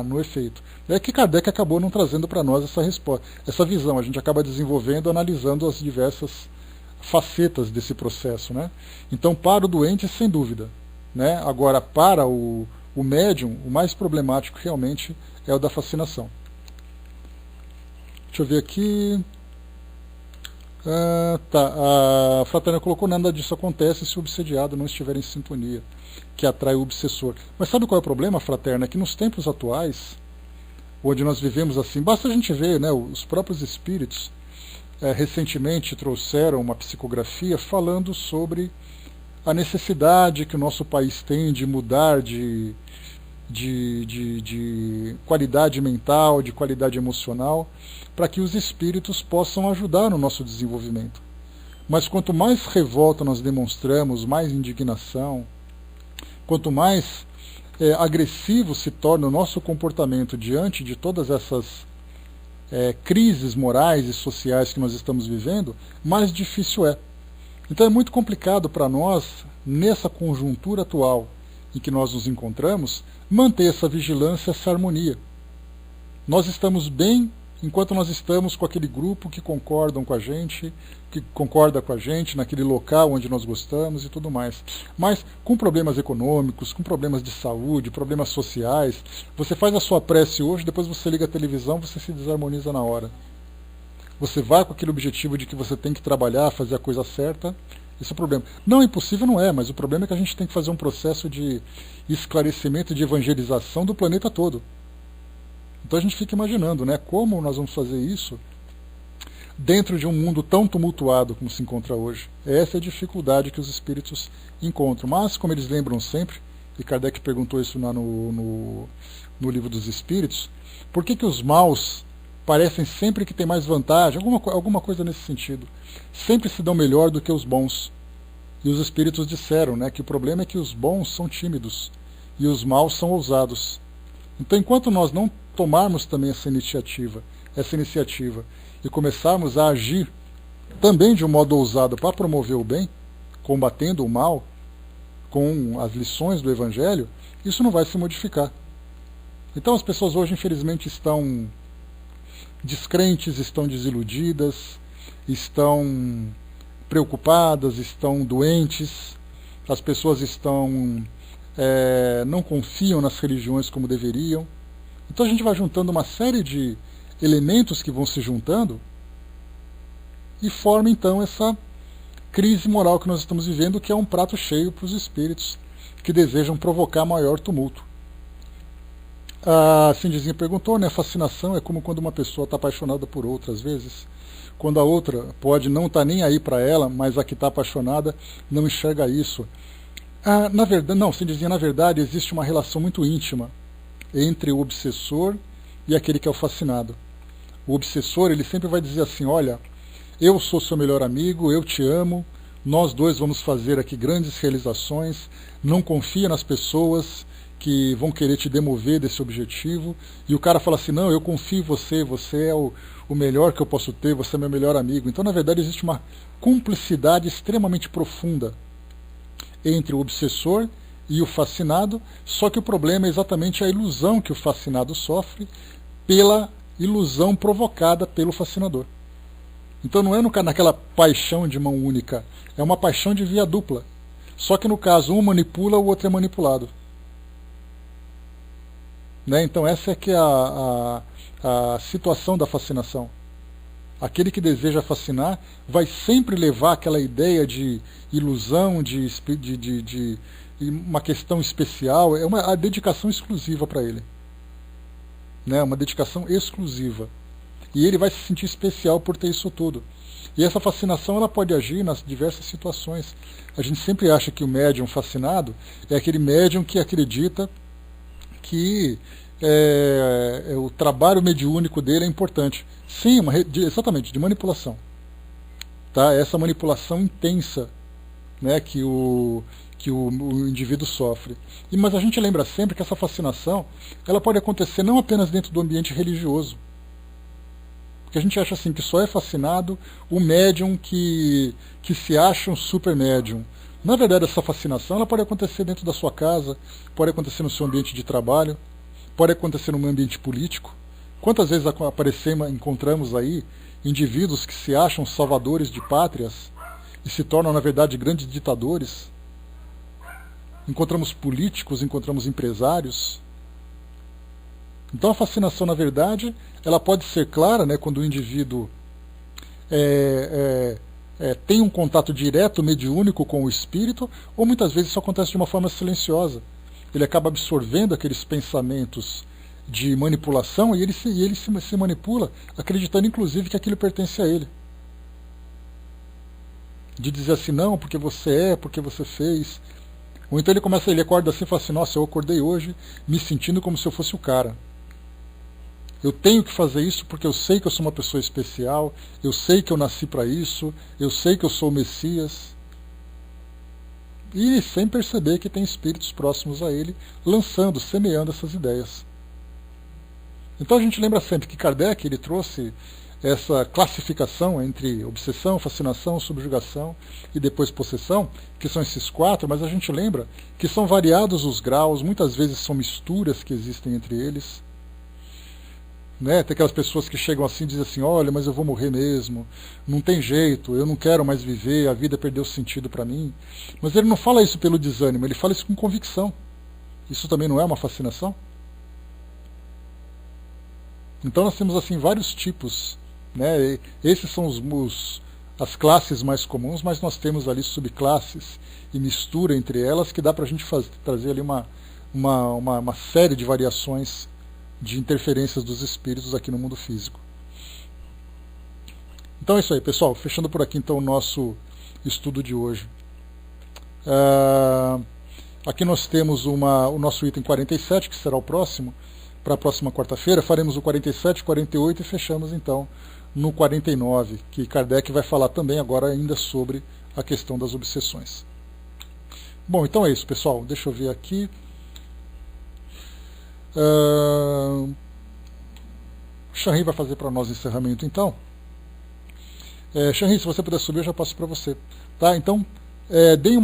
no efeito. É que Kardec acabou não trazendo para nós essa resposta, essa visão. A gente acaba desenvolvendo, analisando as diversas facetas desse processo. Né? Então, para o doente, sem dúvida. Né? Agora, para o médium, o mais problemático realmente é o da fascinação. Deixa eu ver aqui. A Fraterna colocou: nada disso acontece se o obsediado não estiver em sintonia, que atrai o obsessor. Mas sabe qual é o problema, Fraterna? É que nos tempos atuais, onde nós vivemos assim, basta a gente ver, né, os próprios espíritos recentemente trouxeram uma psicografia falando sobre a necessidade que o nosso país tem de mudar de qualidade mental, de qualidade emocional, para que os espíritos possam ajudar no nosso desenvolvimento. Mas quanto mais revolta nós demonstramos, mais indignação, quanto mais agressivo se torna o nosso comportamento diante de todas essas crises morais e sociais que nós estamos vivendo, mais difícil é. Então é muito complicado para nós, nessa conjuntura atual em que nós nos encontramos, manter essa vigilância, essa harmonia. Nós estamos bem enquanto nós estamos com aquele grupo que concordam com a gente, que concorda com a gente naquele local onde nós gostamos e tudo mais. Mas com problemas econômicos, com problemas de saúde, problemas sociais, você faz a sua prece hoje, depois você liga a televisão, você se desarmoniza na hora. Você vai com aquele objetivo de que você tem que trabalhar, fazer a coisa certa. Esse é o problema. Não, impossível não é, mas o problema é que a gente tem que fazer um processo de esclarecimento e de evangelização do planeta todo. Então a gente fica imaginando, né, como nós vamos fazer isso dentro de um mundo tão tumultuado como se encontra hoje. Essa é a dificuldade que os espíritos encontram. Mas, como eles lembram sempre, e Kardec perguntou isso lá no Livro dos Espíritos, por que os maus parecem sempre que tem mais vantagem, alguma coisa nesse sentido, sempre se dão melhor do que os bons. E os espíritos disseram, né, que o problema é que os bons são tímidos e os maus são ousados. Então, enquanto nós não tomarmos também essa iniciativa e começarmos a agir também de um modo ousado para promover o bem, combatendo o mal com as lições do Evangelho, isso não vai se modificar. Então as pessoas hoje, infelizmente, estão descrentes, estão desiludidas, estão preocupadas, estão doentes, as pessoas não confiam nas religiões como deveriam. Então a gente vai juntando uma série de elementos que vão se juntando e forma então essa crise moral que nós estamos vivendo, que é um prato cheio para os espíritos que desejam provocar maior tumulto. A Cindizinha perguntou, né? Fascinação é como quando uma pessoa está apaixonada por outra, às vezes. Quando a outra pode não estar nem aí para ela, mas a que está apaixonada não enxerga isso. Na verdade, não, Cindizinha, na verdade existe uma relação muito íntima entre o obsessor e aquele que é o fascinado. O obsessor, ele sempre vai dizer assim, olha, eu sou seu melhor amigo, eu te amo, nós dois vamos fazer aqui grandes realizações, não confia nas pessoas que vão querer te demover desse objetivo, e o cara fala assim, não, eu confio em você, você é o melhor que eu posso ter, você é meu melhor amigo. Então, na verdade, existe uma cumplicidade extremamente profunda entre o obsessor e o fascinado, só que o problema é exatamente a ilusão que o fascinado sofre pela ilusão provocada pelo fascinador. Então não é naquela paixão de mão única, é uma paixão de via dupla. Só que no caso, um manipula, o outro é manipulado. Né? Então essa é que é a situação da fascinação. Aquele que deseja fascinar vai sempre levar aquela ideia de ilusão, de uma questão especial, é a dedicação exclusiva para ele. Né? Uma dedicação exclusiva. E ele vai se sentir especial por ter isso tudo. E essa fascinação ela pode agir nas diversas situações. A gente sempre acha que o médium fascinado é aquele médium que acredita que o trabalho mediúnico dele é importante. Sim, exatamente, de manipulação. Tá? Essa manipulação intensa, né, que o indivíduo sofre. Mas a gente lembra sempre que essa fascinação ela pode acontecer não apenas dentro do ambiente religioso. Porque a gente acha assim que só é fascinado o médium que se acha um super médium. Na verdade, essa fascinação ela pode acontecer dentro da sua casa, pode acontecer no seu ambiente de trabalho, pode acontecer no meio ambiente político. Quantas vezes encontramos aí indivíduos que se acham salvadores de pátrias e se tornam, na verdade, grandes ditadores? Encontramos políticos, encontramos empresários. Então a fascinação, na verdade, ela pode ser clara, né, quando o indivíduo tem um contato direto, mediúnico com o espírito, ou muitas vezes isso acontece de uma forma silenciosa. Ele acaba absorvendo aqueles pensamentos de manipulação e ele se manipula, acreditando inclusive que aquilo pertence a ele. De dizer assim, não, porque você fez. Ou então ele acorda assim e fala assim, nossa, eu acordei hoje me sentindo como se eu fosse o cara. Eu tenho que fazer isso porque eu sei que eu sou uma pessoa especial, eu sei que eu nasci para isso, eu sei que eu sou o Messias. E sem perceber que tem espíritos próximos a ele, lançando, semeando essas ideias. Então a gente lembra sempre que Kardec ele trouxe essa classificação entre obsessão, fascinação, subjugação e depois possessão, que são esses quatro, mas a gente lembra que são variados os graus, muitas vezes são misturas que existem entre eles. Né? Tem aquelas pessoas que chegam assim e dizem assim, olha, mas eu vou morrer mesmo, não tem jeito, eu não quero mais viver, a vida perdeu sentido para mim. Mas ele não fala isso pelo desânimo, ele fala isso com convicção. Isso também não é uma fascinação? Então nós temos assim vários tipos, né? Esses são as classes mais comuns, mas nós temos ali subclasses e mistura entre elas que dá para a gente trazer ali uma série de variações de interferências dos espíritos aqui no mundo físico. Então é isso aí, pessoal. Fechando por aqui então o nosso estudo de hoje. Aqui nós temos o nosso item 47, que será o próximo, para a próxima quarta-feira. Faremos o 47, 48 e fechamos então no 49, que Kardec vai falar também agora ainda sobre a questão das obsessões. Bom, então é isso, pessoal. Deixa eu ver aqui. O Shanri vai fazer para nós o encerramento então. Shanri, se você puder subir, eu já passo para você. Tá? Então, deem uma